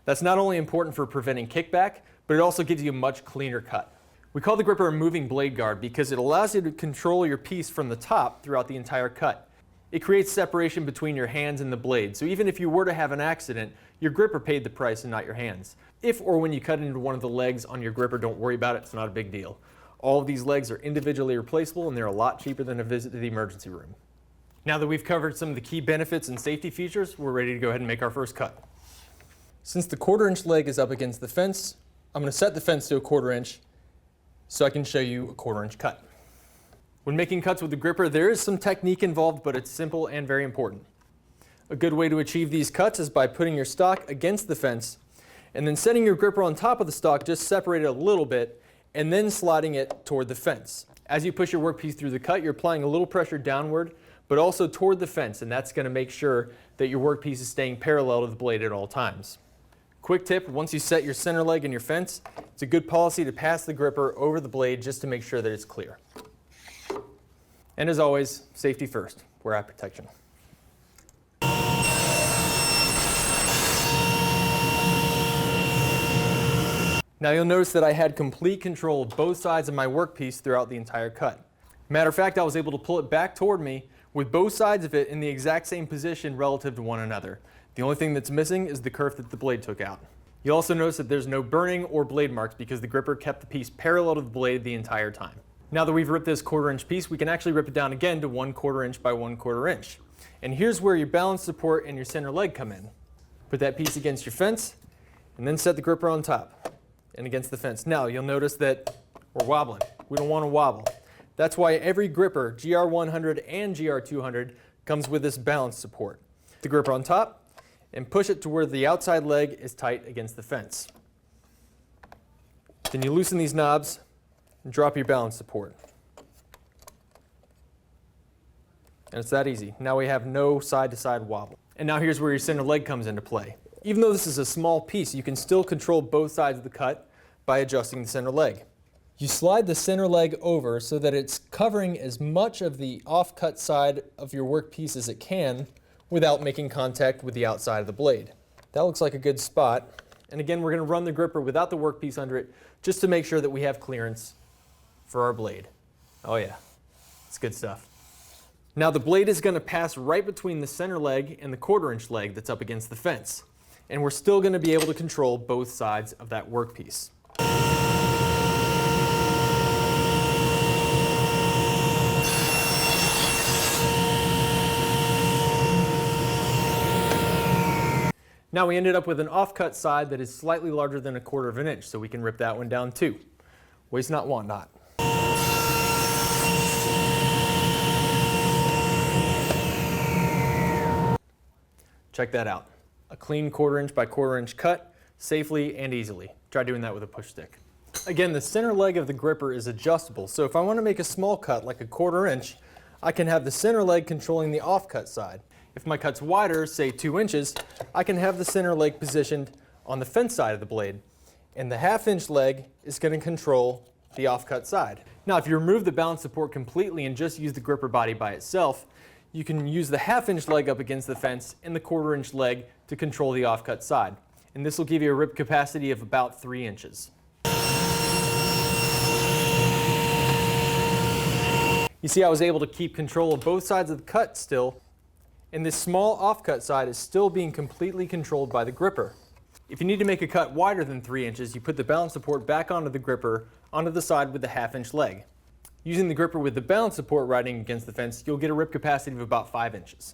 That's not only important for preventing kickback, but it also gives you a much cleaner cut. We call the gripper a moving blade guard because it allows you to control your piece from the top throughout the entire cut. It creates separation between your hands and the blade, so even if you were to have an accident, your gripper paid the price and not your hands. If or when you cut into one of the legs on your gripper, don't worry about it, it's not a big deal. All of these legs are individually replaceable and they're a lot cheaper than a visit to the emergency room. Now that we've covered some of the key benefits and safety features, we're ready to go ahead and make our first cut. Since the 1/4 inch leg is up against the fence, I'm going to set the fence to a 1/4 inch so I can show you a 1/4 inch cut. When making cuts with the gripper, there is some technique involved, but it's simple and very important. A good way to achieve these cuts is by putting your stock against the fence and then setting your gripper on top of the stock, just separate it a little bit, and then sliding it toward the fence. As you push your workpiece through the cut, you're applying a little pressure downward, but also toward the fence, and that's going to make sure that your workpiece is staying parallel to the blade at all times. Quick tip, once you set your center leg in your fence, it's a good policy to pass the gripper over the blade just to make sure that it's clear. And as always, safety first. Wear eye protection. Now you'll notice that I had complete control of both sides of my workpiece throughout the entire cut. Matter of fact, I was able to pull it back toward me with both sides of it in the exact same position relative to one another. The only thing that's missing is the kerf that the blade took out. You'll also notice that there's no burning or blade marks because the gripper kept the piece parallel to the blade the entire time. Now that we've ripped this 1/4 inch piece, we can actually rip it down again to 1/4 inch by 1/4 inch. And here's where your balance support and your center leg come in. Put that piece against your fence and then set the gripper on top and against the fence. Now you'll notice that we're wobbling. We don't want to wobble. That's why every gripper, GR-100 and GR-200, comes with this balance support. The gripper on top and push it to where the outside leg is tight against the fence. Then you loosen these knobs and drop your balance support. And it's that easy. Now we have no side-to-side wobble. And now here's where your center leg comes into play. Even though this is a small piece, you can still control both sides of the cut by adjusting the center leg. You slide the center leg over so that it's covering as much of the off-cut side of your workpiece as it can without making contact with the outside of the blade. That looks like a good spot. And again, we're going to run the gripper without the workpiece under it just to make sure that we have clearance for our blade. Oh yeah, it's good stuff. Now the blade is going to pass right between the center leg and the 1/4-inch leg that's up against the fence. And we're still going to be able to control both sides of that workpiece. Now we ended up with an off-cut side that is slightly larger than 1/4 of an inch, so we can rip that one down too. Waste not, want not. Check that out. A clean 1/4-inch by 1/4-inch cut, safely and easily. Try doing that with a push stick. Again, the center leg of the gripper is adjustable, so if I want to make a small cut like 1/4 inch, I can have the center leg controlling the off-cut side. If my cut's wider, say 2 inches, I can have the center leg positioned on the fence side of the blade, and the 1/2-inch leg is going to control the off-cut side. Now, if you remove the balance support completely and just use the gripper body by itself, you can use the 1/2-inch leg up against the fence and the 1/4-inch leg to control the off-cut side. And this will give you a rip capacity of about 3 inches. You see I was able to keep control of both sides of the cut still, and this small off-cut side is still being completely controlled by the gripper. If you need to make a cut wider than 3 inches, you put the balance support back onto the gripper onto the side with the 1/2-inch leg. Using the gripper with the balance support riding against the fence, you'll get a rip capacity of about 5 inches.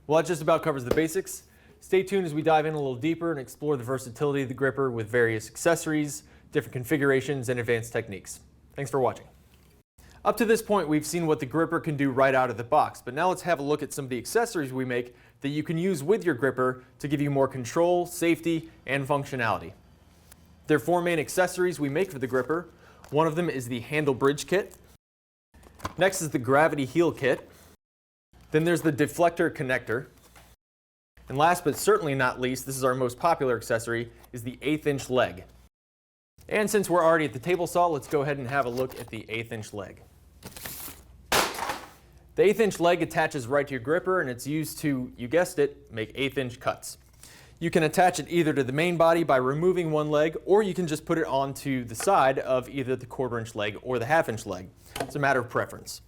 Well, that just about covers the basics. Stay tuned as we dive in a little deeper and explore the versatility of the gripper with various accessories, different configurations, and advanced techniques. Thanks for watching. Up to this point, we've seen what the gripper can do right out of the box, but now let's have a look at some of the accessories we make that you can use with your gripper to give you more control, safety, and functionality. There are 4 main accessories we make for the gripper. One of them is the handle bridge kit. Next is the gravity heel kit. Then there's the deflector connector. And last but certainly not least, this is our most popular accessory, is the 1/8-inch leg. And since we're already at the table saw, let's go ahead and have a look at the 1/8-inch leg. The 1/8-inch leg attaches right to your gripper, and it's used to, you guessed it, make 1/8-inch cuts. You can attach it either to the main body by removing one leg, or you can just put it onto the side of either the 1/4-inch leg or the 1/2-inch leg. It's a matter of preference.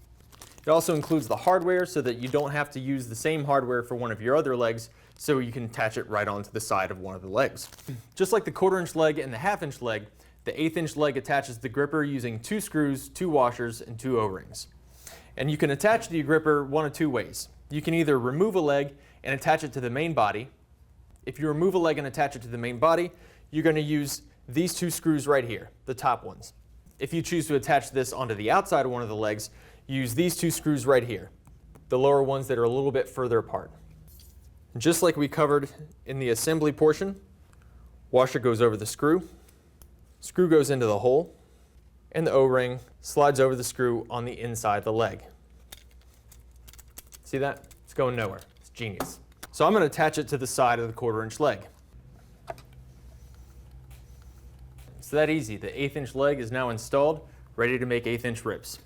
It also includes the hardware so that you don't have to use the same hardware for one of your other legs, so you can attach it right onto the side of one of the legs. Just like the 1/4-inch leg and the 1/2-inch leg, the 1/8-inch leg attaches the gripper using 2 screws, 2 washers, and 2 O-rings. And you can attach the gripper one of 2 ways. You can either remove a leg and attach it to the main body. If you remove a leg and attach it to the main body, you're going to use these 2 screws right here, the top ones. If you choose to attach this onto the outside of one of the legs, use these 2 screws right here, the lower ones that are a little bit further apart. Just like we covered in the assembly portion, washer goes over the screw, screw goes into the hole, and the O-ring slides over the screw on the inside of the leg. See that? It's going nowhere. It's genius. So I'm going to attach it to the side of the 1/4-inch leg. It's that easy. The 1/8-inch leg is now installed, ready to make 1/8-inch rips.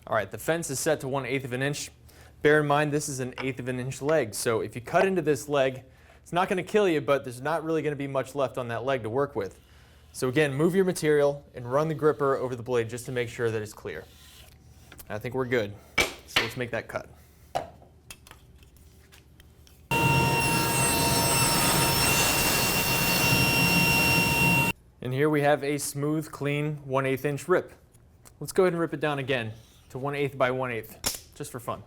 All right, the fence is set to 1/8 of an inch. Bear in mind this is an 1/8 of an inch leg, so if you cut into this leg, it's not going to kill you, but there's not really going to be much left on that leg to work with. So again, move your material and run the gripper over the blade just to make sure that it's clear. I think we're good, so let's make that cut. And here we have a smooth, clean 1/8-inch rip. Let's go ahead and rip it down again to 1/8 by 1/8, just for fun.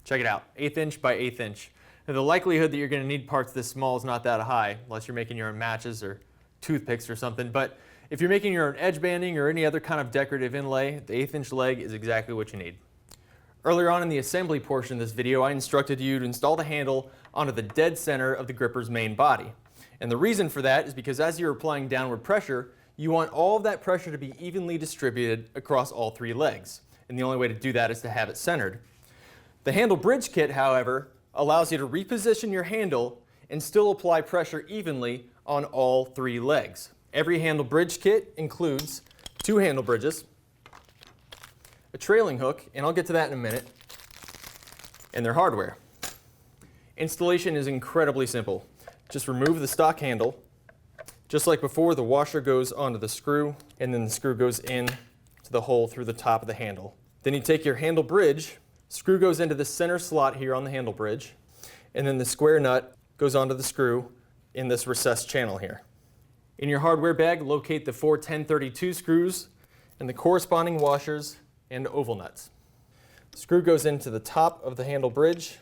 Check it out, 1/8 inch by 1/8 inch. Now, the likelihood that you're going to need parts this small is not that high, unless you're making your own matches or toothpicks or something. But if you're making your own edge banding or any other kind of decorative inlay, the 1/8-inch leg is exactly what you need. Earlier on in the assembly portion of this video, I instructed you to install the handle onto the dead center of the gripper's main body. And the reason for that is because as you're applying downward pressure, you want all of that pressure to be evenly distributed across all 3 legs. And the only way to do that is to have it centered. The handle bridge kit, however, allows you to reposition your handle and still apply pressure evenly on all 3 legs. Every handle bridge kit includes 2 handle bridges, a trailing hook, and I'll get to that in a minute, and their hardware. Installation is incredibly simple. Just remove the stock handle. Just like before, the washer goes onto the screw, and then the screw goes in to the hole through the top of the handle. Then you take your handle bridge, screw goes into the center slot here on the handle bridge, and then the square nut goes onto the screw in this recessed channel here. In your hardware bag, locate the 4 1032 screws and the corresponding washers and oval nuts. The screw goes into the top of the handle bridge,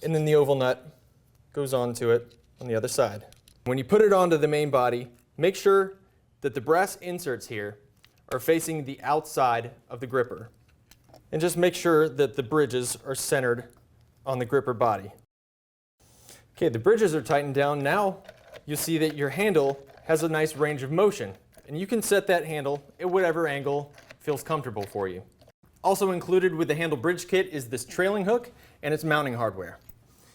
and then the oval nut goes onto it on the other side. When you put it onto the main body, make sure that the brass inserts here are facing the outside of the gripper. And just make sure that the bridges are centered on the gripper body. Okay, the bridges are tightened down. Now you'll see that your handle has a nice range of motion, and you can set that handle at whatever angle feels comfortable for you. Also included with the handle bridge kit is this trailing hook and its mounting hardware.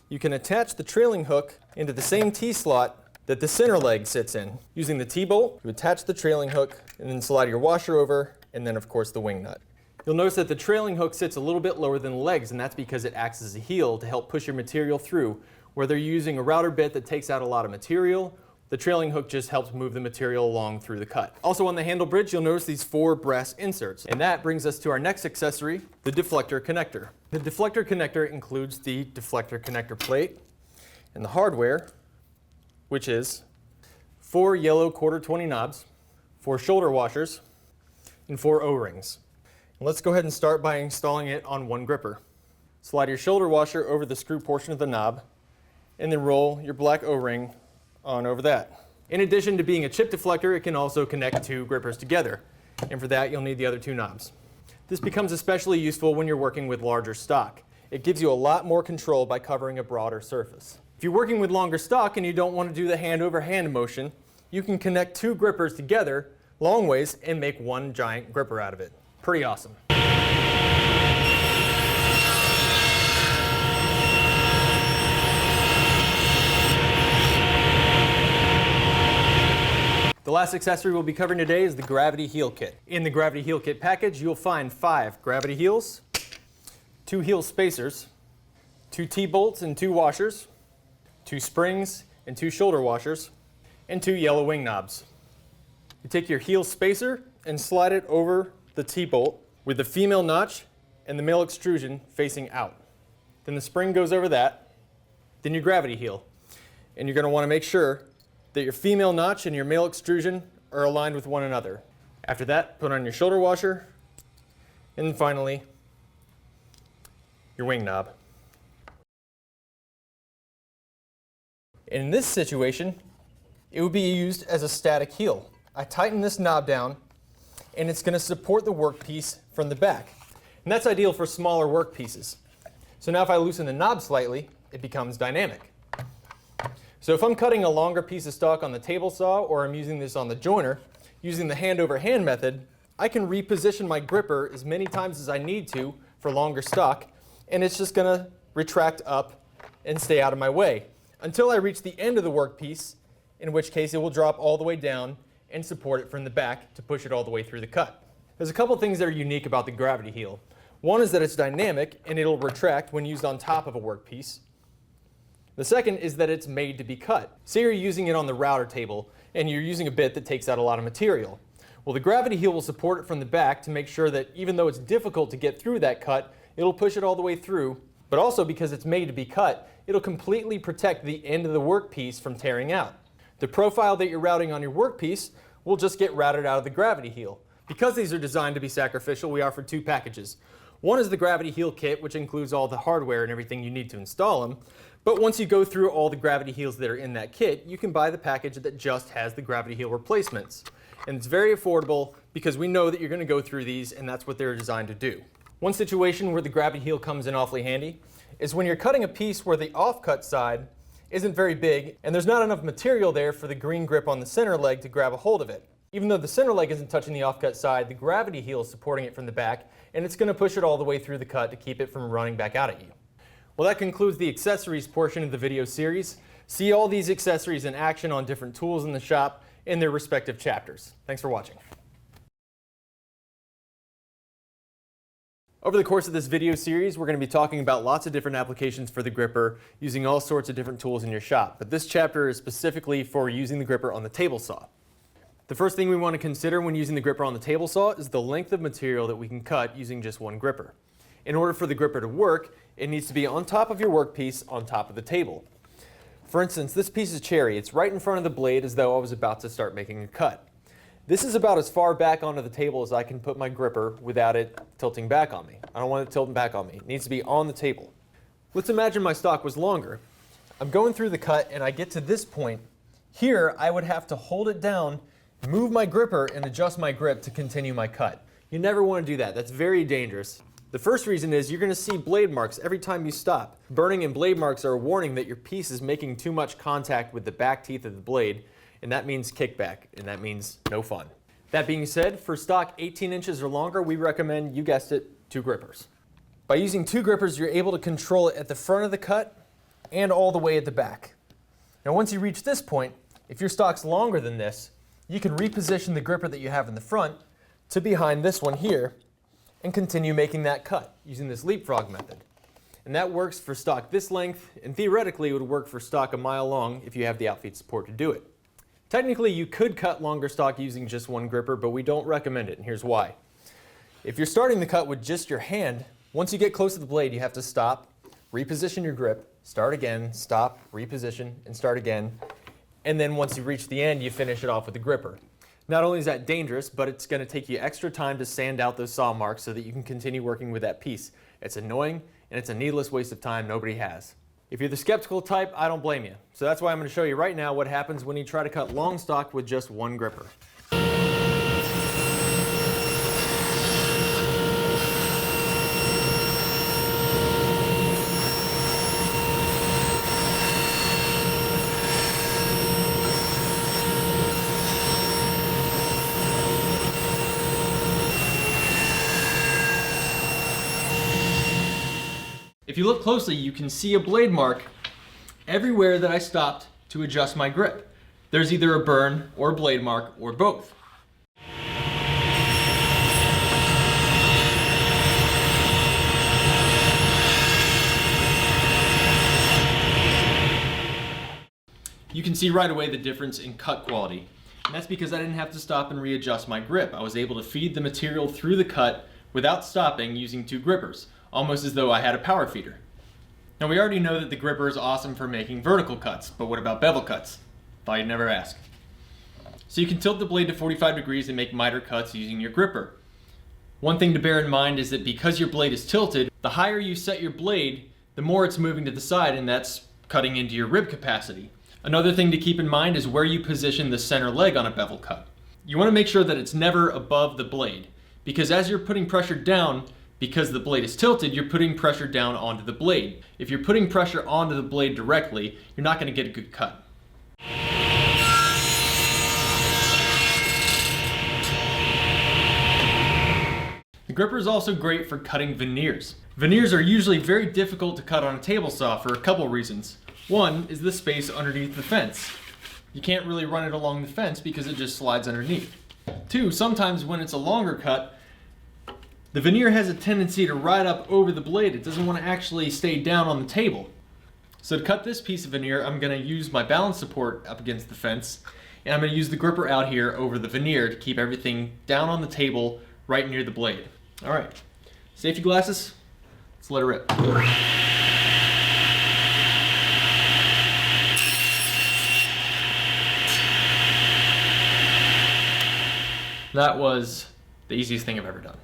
You can attach the trailing hook into the same T-slot that the center leg sits in. Using the T-bolt, you attach the trailing hook and then slide your washer over, and then of course the wing nut. You'll notice that the trailing hook sits a little bit lower than the legs, and that's because it acts as a heel to help push your material through. Whether you're using a router bit that takes out a lot of material, the trailing hook just helps move the material along through the cut. Also on the handle bridge, you'll notice these 4 brass inserts. And that brings us to our next accessory, the deflector connector. The deflector connector includes the deflector connector plate and the hardware, which is 4 yellow 1/4-20 knobs, 4 shoulder washers, and 4 O-rings. Let's go ahead and start by installing it on one gripper. Slide your shoulder washer over the screw portion of the knob, and then roll your black O-ring on over that. In addition to being a chip deflector, it can also connect 2 grippers together, and for that you'll need the other 2 knobs. This becomes especially useful when you're working with larger stock. It gives you a lot more control by covering a broader surface. If you're working with longer stock and you don't want to do the hand-over-hand motion, you can connect 2 grippers together long ways and make one giant gripper out of it. Pretty awesome. The last accessory we'll be covering today is the gravity heel kit. In the gravity heel kit package, you'll find 5 gravity heels, 2 heel spacers, 2 T-bolts and 2 washers, 2 springs and 2 shoulder washers, and 2 yellow wing knobs. You take your heel spacer and slide it over the T-bolt with the female notch and the male extrusion facing out. Then the spring goes over that, then your gravity heel. And you're going to want to make sure that your female notch and your male extrusion are aligned with one another. After that, put on your shoulder washer, and then finally, your wing knob. In this situation, it would be used as a static heel. I tighten this knob down, and it's going to support the workpiece from the back. And that's ideal for smaller workpieces. So now if I loosen the knob slightly, it becomes dynamic. So if I'm cutting a longer piece of stock on the table saw, or I'm using this on the joiner, using the hand-over-hand method, I can reposition my gripper as many times as I need to for longer stock, and it's just going to retract up and stay out of my way until I reach the end of the workpiece, in which case it will drop all the way down and support it from the back to push it all the way through the cut. There's a couple things that are unique about the gravity heel. One is that it's dynamic and it'll retract when used on top of a workpiece. The second is that it's made to be cut. Say you're using it on the router table and you're using a bit that takes out a lot of material. Well, the gravity heel will support it from the back to make sure that even though it's difficult to get through that cut, it'll push it all the way through. But also because it's made to be cut, it'll completely protect the end of the workpiece from tearing out. The profile that you're routing on your workpiece will just get routed out of the gravity heel. Because these are designed to be sacrificial, we offer 2 packages. One is the gravity heel kit, which includes all the hardware and everything you need to install them. But once you go through all the gravity heels that are in that kit, you can buy the package that just has the gravity heel replacements. And it's very affordable because we know that you're going to go through these, and that's what they're designed to do. One situation where the gravity heel comes in awfully handy is when you're cutting a piece where the offcut side isn't very big, and there's not enough material there for the green grip on the center leg to grab a hold of it. Even though the center leg isn't touching the offcut side, the gravity heel is supporting it from the back, and it's going to push it all the way through the cut to keep it from running back out at you. Well, that concludes the accessories portion of the video series. See all these accessories in action on different tools in the shop in their respective chapters. Thanks for watching. Over the course of this video series, we're going to be talking about lots of different applications for the gripper using all sorts of different tools in your shop. But this chapter is specifically for using the gripper on the table saw. The first thing we want to consider when using the gripper on the table saw is the length of material that we can cut using just one gripper. In order for the gripper to work, it needs to be on top of your workpiece on top of the table. For instance, this piece of cherry, it's right in front of the blade as though I was about to start making a cut. This is about as far back onto the table as I can put my gripper without it tilting back on me. I don't want it tilting back on me. It needs to be on the table. Let's imagine my stock was longer. I'm going through the cut and I get to this point. Here, I would have to hold it down, move my gripper, and adjust my grip to continue my cut. You never want to do that. That's very dangerous. The first reason is you're going to see blade marks every time you stop. Burning and blade marks are a warning that your piece is making too much contact with the back teeth of the blade, and that means kickback, and that means no fun. That being said, for stock 18 inches or longer, we recommend, you guessed it, 2 grippers. By using 2 grippers, you're able to control it at the front of the cut and all the way at the back. Now once you reach this point, if your stock's longer than this, you can reposition the gripper that you have in the front to behind this one here and continue making that cut using this leapfrog method. And that works for stock this length, and theoretically it would work for stock a mile long if you have the outfeed support to do it. Technically, you could cut longer stock using just one gripper, but we don't recommend it, and here's why. If you're starting the cut with just your hand, once you get close to the blade, you have to stop, reposition your grip, start again, stop, reposition, and start again. And then once you reach the end, you finish it off with the gripper. Not only is that dangerous, but it's going to take you extra time to sand out those saw marks so that you can continue working with that piece. It's annoying, and it's a needless waste of time nobody has. If you're the skeptical type, I don't blame you. So that's why I'm going to show you right now what happens when you try to cut long stock with just one gripper. If you look closely, you can see a blade mark everywhere that I stopped to adjust my grip. There's either a burn or a blade mark or both. You can see right away the difference in cut quality. And that's because I didn't have to stop and readjust my grip. I was able to feed the material through the cut without stopping using 2 grippers, almost as though I had a power feeder. Now we already know that the gripper is awesome for making vertical cuts, but what about bevel cuts? Thought you'd never ask. So you can tilt the blade to 45 degrees and make miter cuts using your gripper. One thing to bear in mind is that because your blade is tilted, the higher you set your blade, the more it's moving to the side, and that's cutting into your rib capacity. Another thing to keep in mind is where you position the center leg on a bevel cut. You want to make sure that it's never above the blade, because as you're putting pressure down, because the blade is tilted, you're putting pressure down onto the blade. If you're putting pressure onto the blade directly, you're not going to get a good cut. The gripper is also great for cutting veneers. Veneers are usually very difficult to cut on a table saw for a couple reasons. One is the space underneath the fence. You can't really run it along the fence because it just slides underneath. 2, sometimes when it's a longer cut, the veneer has a tendency to ride up over the blade. It doesn't want to actually stay down on the table. So to cut this piece of veneer, I'm going to use my balance support up against the fence, and I'm going to use the gripper out here over the veneer to keep everything down on the table right near the blade. All right, safety glasses, let's let it rip. That was the easiest thing I've ever done.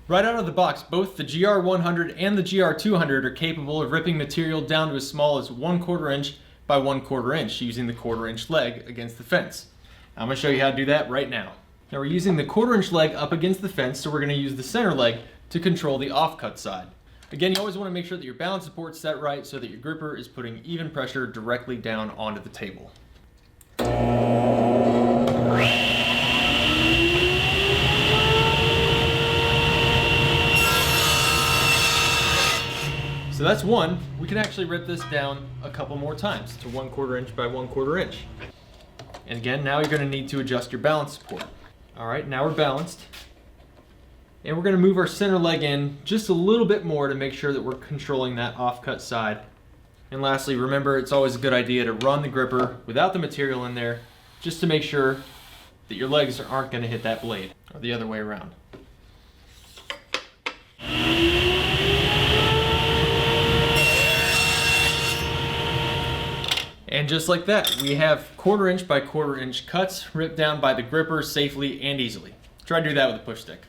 Right out of the box, both the GR-100 and the GR-200 are capable of ripping material down to as small as 1/4 inch by 1/4 inch using the 1/4 inch leg against the fence. I'm going to show you how to do that right now. Now we're using the 1/4 inch leg up against the fence, so we're going to use the center leg to control the offcut side. Again, you always want to make sure that your balance support's set right so that your gripper is putting even pressure directly down onto the table. So that's one. We can actually rip this down a couple more times to 1/4 inch by 1/4 inch. And again, now you're going to need to adjust your balance support. All right, now we're balanced. And we're going to move our center leg in just a little bit more to make sure that we're controlling that off-cut side. And lastly, remember, it's always a good idea to run the gripper without the material in there, just to make sure that your legs aren't going to hit that blade, or the other way around. And just like that, we have 1/4 inch by 1/4 inch cuts ripped down by the gripper safely and easily. Try to do that with a push stick.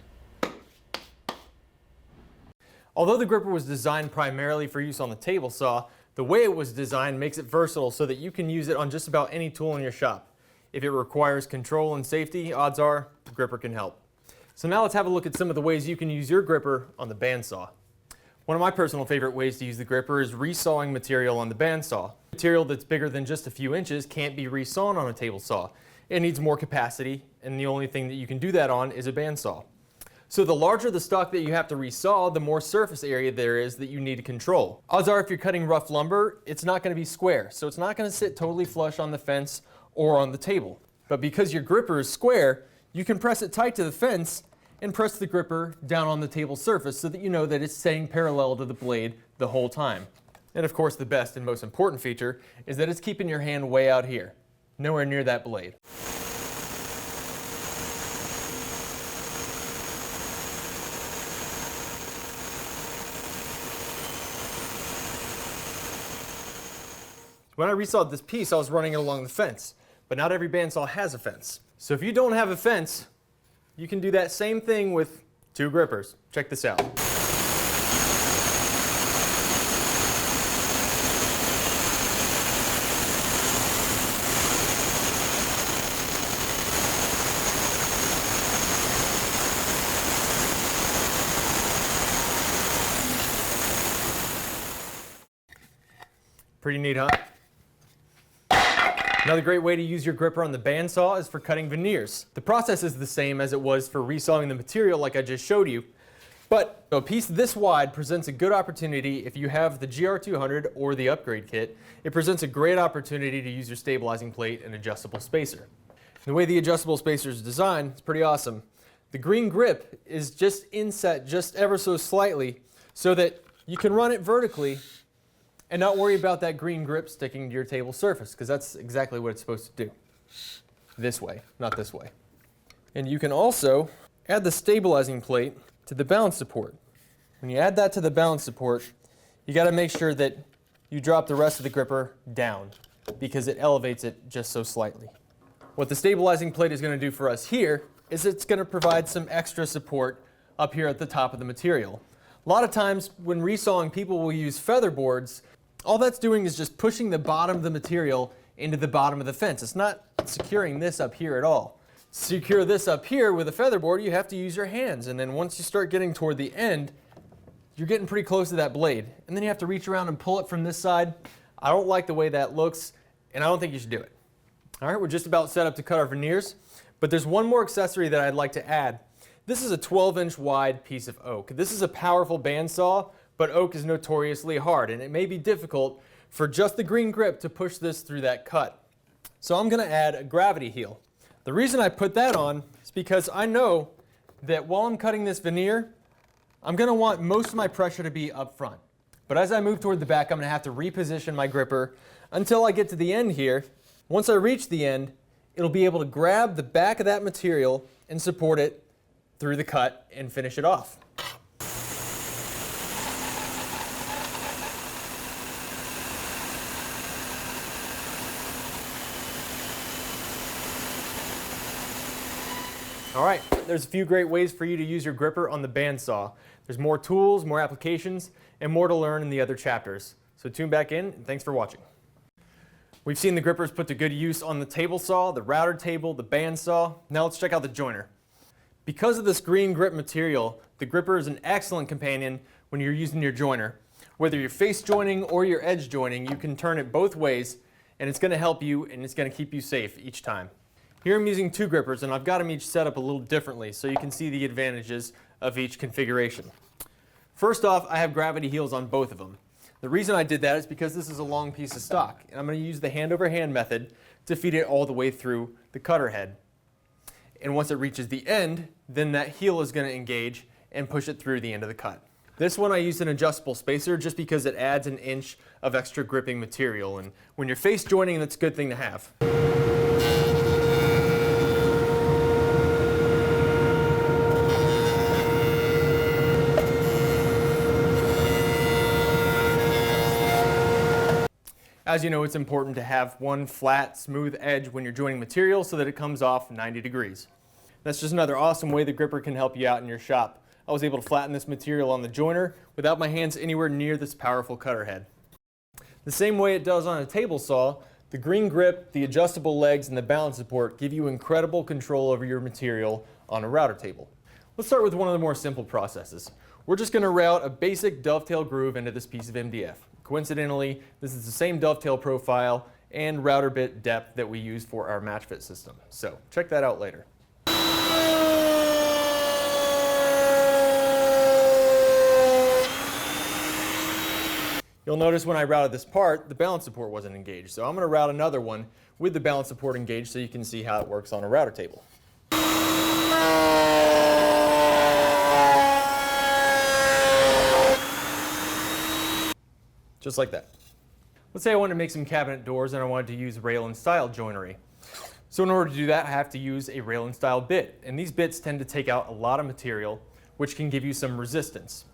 Although the gripper was designed primarily for use on the table saw, the way it was designed makes it versatile so that you can use it on just about any tool in your shop. If it requires control and safety, odds are the gripper can help. So now let's have a look at some of the ways you can use your gripper on the bandsaw. One of my personal favorite ways to use the gripper is resawing material on the bandsaw. Material that's bigger than just a few inches can't be resawn on a table saw. It needs more capacity, and the only thing that you can do that on is a bandsaw. So the larger the stock that you have to resaw, the more surface area there is that you need to control. Odds are if you're cutting rough lumber, it's not going to be square, so it's not going to sit totally flush on the fence or on the table. But because your gripper is square, you can press it tight to the fence and press the gripper down on the table surface so that you know that it's staying parallel to the blade the whole time. And of course, the best and most important feature is that it's keeping your hand way out here, nowhere near that blade. When I resawed this piece, I was running it along the fence, but not every bandsaw has a fence. So if you don't have a fence, you can do that same thing with 2 grippers. Check this out. Pretty neat, huh? Another great way to use your gripper on the bandsaw is for cutting veneers. The process is the same as it was for resawing the material like I just showed you, but a piece this wide presents a good opportunity if you have the GR200 or the upgrade kit. It presents a great opportunity to use your stabilizing plate and adjustable spacer. The way the adjustable spacer is designed is pretty awesome. The green grip is just inset just ever so slightly so that you can run it vertically and not worry about that green grip sticking to your table surface, because that's exactly what it's supposed to do. This way, not this way. And you can also add the stabilizing plate to the balance support. When you add that to the balance support, you got to make sure that you drop the rest of the gripper down, because it elevates it just so slightly. What the stabilizing plate is going to do for us here is it's going to provide some extra support up here at the top of the material. A lot of times when resawing, people will use feather boards. All that's doing is just pushing the bottom of the material into the bottom of the fence. It's not securing this up here at all. To secure this up here with a feather board, you have to use your hands, and then once you start getting toward the end, you're getting pretty close to that blade. And then you have to reach around and pull it from this side. I don't like the way that looks, and I don't think you should do it. All right, we're just about set up to cut our veneers, but there's one more accessory that I'd like to add. This is a 12-inch wide piece of oak. This is a powerful bandsaw, but oak is notoriously hard, and it may be difficult for just the green grip to push this through that cut. So I'm going to add a gravity heel. The reason I put that on is because I know that while I'm cutting this veneer, I'm going to want most of my pressure to be up front. But as I move toward the back, I'm going to have to reposition my gripper until I get to the end here. Once I reach the end, it'll be able to grab the back of that material and support it through the cut and finish it off. All right, there's a few great ways for you to use your gripper on the bandsaw. There's more tools, more applications, and more to learn in the other chapters. So tune back in, and thanks for watching. We've seen the grippers put to good use on the table saw, the router table, the bandsaw. Now let's check out the joiner. Because of this green grip material, the gripper is an excellent companion when you're using your joiner. Whether you're face joining or you're edge joining, you can turn it both ways, and it's going to help you and it's going to keep you safe each time. Here I'm using 2 grippers, and I've got them each set up a little differently so you can see the advantages of each configuration. First off, I have gravity heels on both of them. The reason I did that is because this is a long piece of stock, and I'm going to use the hand-over-hand method to feed it all the way through the cutter head. And once it reaches the end, then that heel is going to engage and push it through the end of the cut. This one I used an adjustable spacer just because it adds an inch of extra gripping material, and when you're face joining, that's a good thing to have. As you know, it's important to have one flat, smooth edge when you're joining material so that it comes off 90 degrees. That's just another awesome way the gripper can help you out in your shop. I was able to flatten this material on the joiner without my hands anywhere near this powerful cutter head. The same way it does on a table saw, the green grip, the adjustable legs, and the balance support give you incredible control over your material on a router table. Let's start with one of the more simple processes. We're just going to route a basic dovetail groove into this piece of MDF. Coincidentally, this is the same dovetail profile and router bit depth that we use for our match fit system. So check that out later. You'll notice when I routed this part, the balance support wasn't engaged. So I'm going to route another one with the balance support engaged so you can see how it works on a router table. Just like that. Let's say I wanted to make some cabinet doors and I wanted to use rail and style joinery. So in order to do that, I have to use a rail and style bit. And these bits tend to take out a lot of material, which can give you some resistance.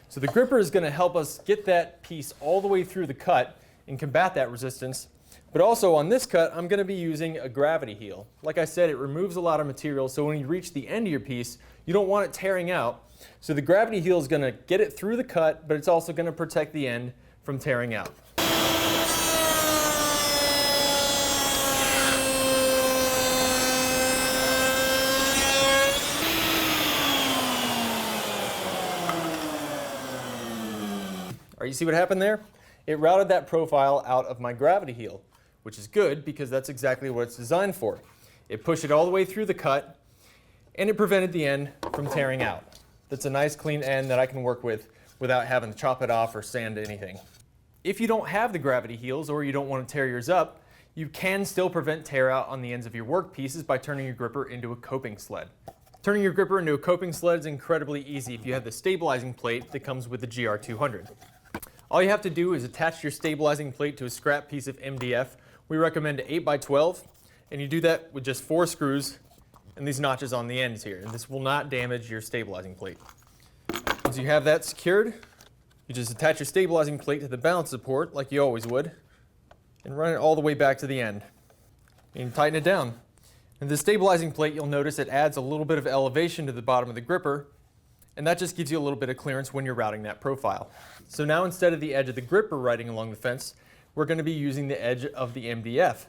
So the gripper is going to help us get that piece all the way through the cut and combat that resistance. But also on this cut, I'm going to be using a gravity heel. Like I said, it removes a lot of material, so when you reach the end of your piece, you don't want it tearing out. So the gravity heel is going to get it through the cut, but it's also going to protect the end from tearing out. All right, you see what happened there? It routed that profile out of my gravity heel, which is good because that's exactly what it's designed for. It pushed it all the way through the cut, and it prevented the end from tearing out. That's a nice clean end that I can work with without having to chop it off or sand anything. If you don't have the gravity heels or you don't want to tear yours up, you can still prevent tear out on the ends of your work pieces by turning your gripper into a coping sled. Turning your gripper into a coping sled is incredibly easy if you have the stabilizing plate that comes with the GR-200. All you have to do is attach your stabilizing plate to a scrap piece of MDF. We recommend 8x12, and you do that with just 4 screws and these notches on the ends here. And this will not damage your stabilizing plate. Once you have that secured, you just attach your stabilizing plate to the balance support like you always would and run it all the way back to the end. And tighten it down. And the stabilizing plate, you'll notice it adds a little bit of elevation to the bottom of the gripper, and that just gives you a little bit of clearance when you're routing that profile. So now instead of the edge of the gripper riding along the fence, we're going to be using the edge of the MDF.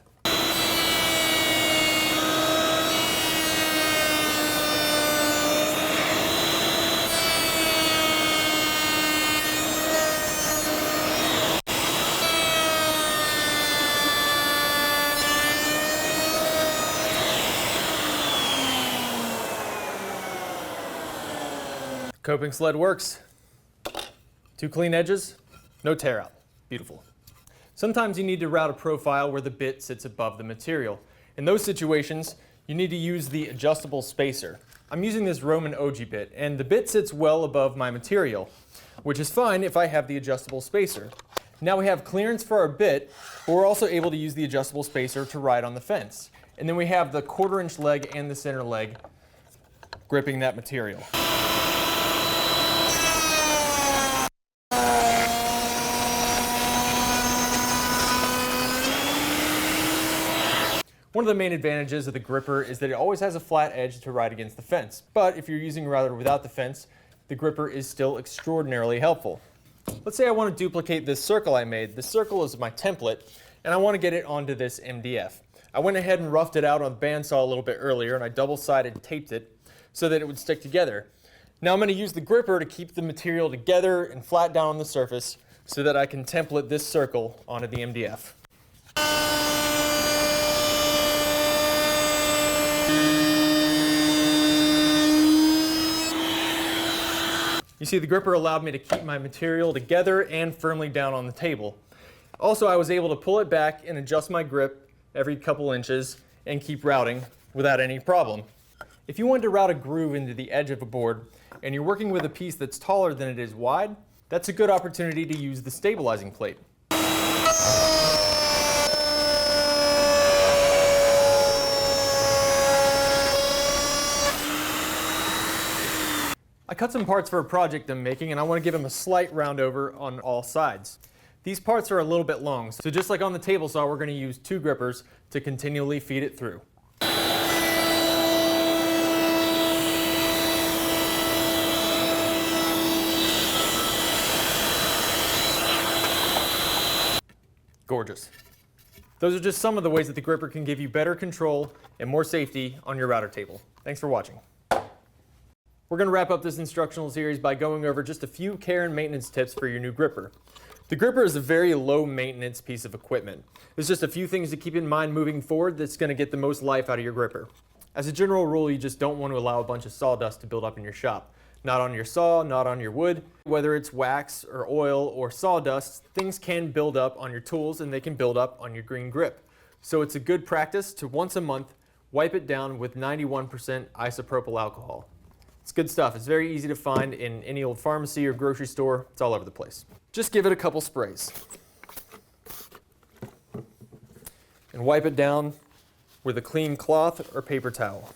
Coping sled works. 2 clean edges, no tear out. Beautiful. Sometimes you need to route a profile where the bit sits above the material. In those situations, you need to use the adjustable spacer. I'm using this Roman OG bit, and the bit sits well above my material, which is fine if I have the adjustable spacer. Now we have clearance for our bit, but we're also able to use the adjustable spacer to ride on the fence. And then we have the 1/4 inch leg and the center leg gripping that material. One of the main advantages of the gripper is that it always has a flat edge to ride against the fence. But if you're using a router without the fence, the gripper is still extraordinarily helpful. Let's say I want to duplicate this circle I made. This circle is my template, and I want to get it onto this MDF. I went ahead and roughed it out on the bandsaw a little bit earlier, and I double-sided taped it so that it would stick together. Now I'm going to use the gripper to keep the material together and flat down on the surface so that I can template this circle onto the MDF. You see, the gripper allowed me to keep my material together and firmly down on the table. Also, I was able to pull it back and adjust my grip every couple inches and keep routing without any problem. If you want to route a groove into the edge of a board and you're working with a piece that's taller than it is wide, that's a good opportunity to use the stabilizing plate. I cut some parts for a project I'm making and I want to give them a slight round over on all sides. These parts are a little bit long, so just like on the table saw, we're going to use 2 grippers to continually feed it through. Gorgeous. Those are just some of the ways that the gripper can give you better control and more safety on your router table. Thanks for watching. We're going to wrap up this instructional series by going over just a few care and maintenance tips for your new gripper. The gripper is a very low maintenance piece of equipment. There's just a few things to keep in mind moving forward that's going to get the most life out of your gripper. As a general rule, you just don't want to allow a bunch of sawdust to build up in your shop. Not on your saw, not on your wood. Whether it's wax or oil or sawdust, things can build up on your tools and they can build up on your green grip. So it's a good practice to once a month wipe it down with 91% isopropyl alcohol. It's good stuff. It's very easy to find in any old pharmacy or grocery store. It's all over the place. Just give it a couple sprays. And wipe it down with a clean cloth or paper towel.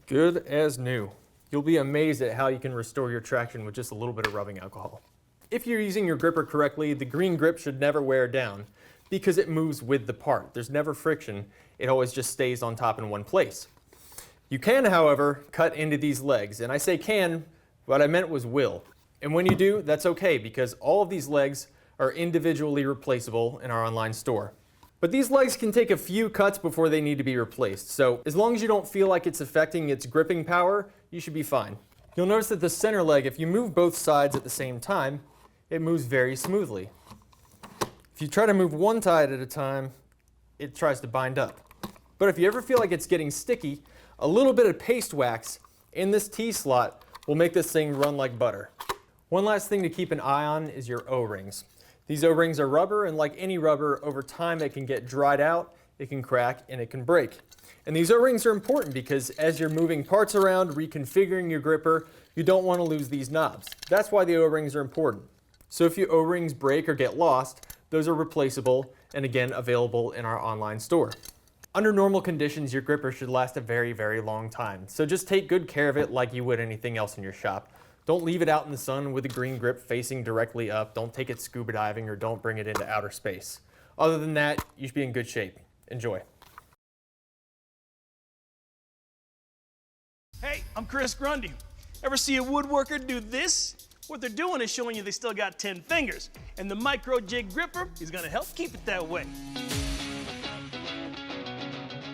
Good as new. You'll be amazed at how you can restore your traction with just a little bit of rubbing alcohol. If you're using your gripper correctly, the green grip should never wear down because it moves with the part. There's never friction. It always just stays on top in one place. You can, however, cut into these legs, and I say can, what I meant was will. And when you do, that's okay because all of these legs are individually replaceable in our online store. But these legs can take a few cuts before they need to be replaced, so as long as you don't feel like it's affecting its gripping power, you should be fine. You'll notice that the center leg, if you move both sides at the same time, it moves very smoothly. If you try to move one side at a time, it tries to bind up. But if you ever feel like it's getting sticky, a little bit of paste wax in this T-slot will make this thing run like butter. One last thing to keep an eye on is your O-rings. These O-rings are rubber, and like any rubber, over time it can get dried out, it can crack, and it can break. And these O-rings are important because as you're moving parts around, reconfiguring your gripper, you don't want to lose these knobs. That's why the O-rings are important. So if your O-rings break or get lost, those are replaceable and again available in our online store. Under normal conditions, your gripper should last a very, very long time. So just take good care of it like you would anything else in your shop. Don't leave it out in the sun with a green grip facing directly up. Don't take it scuba diving or don't bring it into outer space. Other than that, you should be in good shape. Enjoy. Hey, I'm Chris Grundy. Ever see a woodworker do this? What they're doing is showing you they still got 10 fingers, and the micro jig gripper is going to help keep it that way.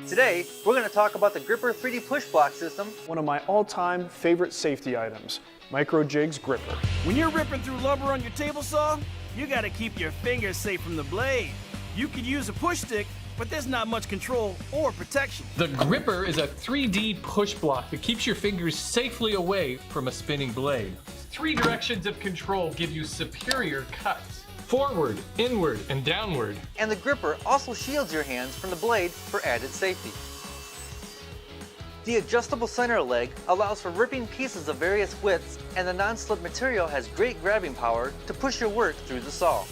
Today, we're going to talk about the Gripper 3D push block system. One of my all-time favorite safety items, Micro Jig's gripper. When you're ripping through lumber on your table saw, you got to keep your fingers safe from the blade. You could use a push stick, but there's not much control or protection. The gripper is a 3D push block that keeps your fingers safely away from a spinning blade. 3 directions of control give you superior cuts: forward, inward, and downward. And the gripper also shields your hands from the blade for added safety. The adjustable center leg allows for ripping pieces of various widths, and the non-slip material has great grabbing power to push your work through the saw.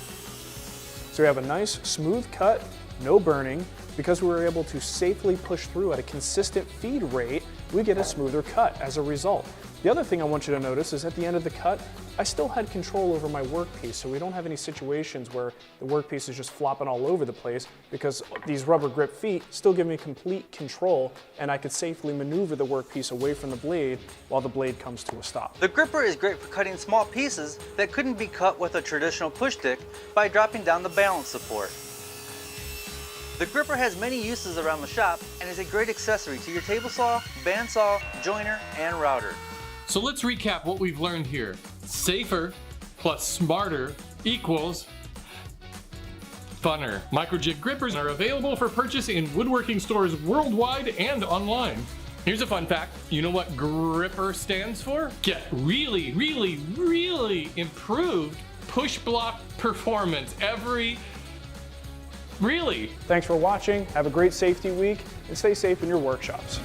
So we have a nice smooth cut, no burning. Because we were able to safely push through at a consistent feed rate, we get a smoother cut as a result. The other thing I want you to notice is at the end of the cut, I still had control over my workpiece, so we don't have any situations where the workpiece is just flopping all over the place, because these rubber grip feet still give me complete control, and I could safely maneuver the workpiece away from the blade while the blade comes to a stop. The gripper is great for cutting small pieces that couldn't be cut with a traditional push stick by dropping down the balance support. The gripper has many uses around the shop and is a great accessory to your table saw, bandsaw, joiner, and router. So let's recap what we've learned here. Safer plus smarter equals funner. Micro jig grippers are available for purchase in woodworking stores worldwide and online. Here's a fun fact. You know what gripper stands for? Get really, really, really improved push block performance Thanks for watching. Have a great safety week and stay safe in your workshops.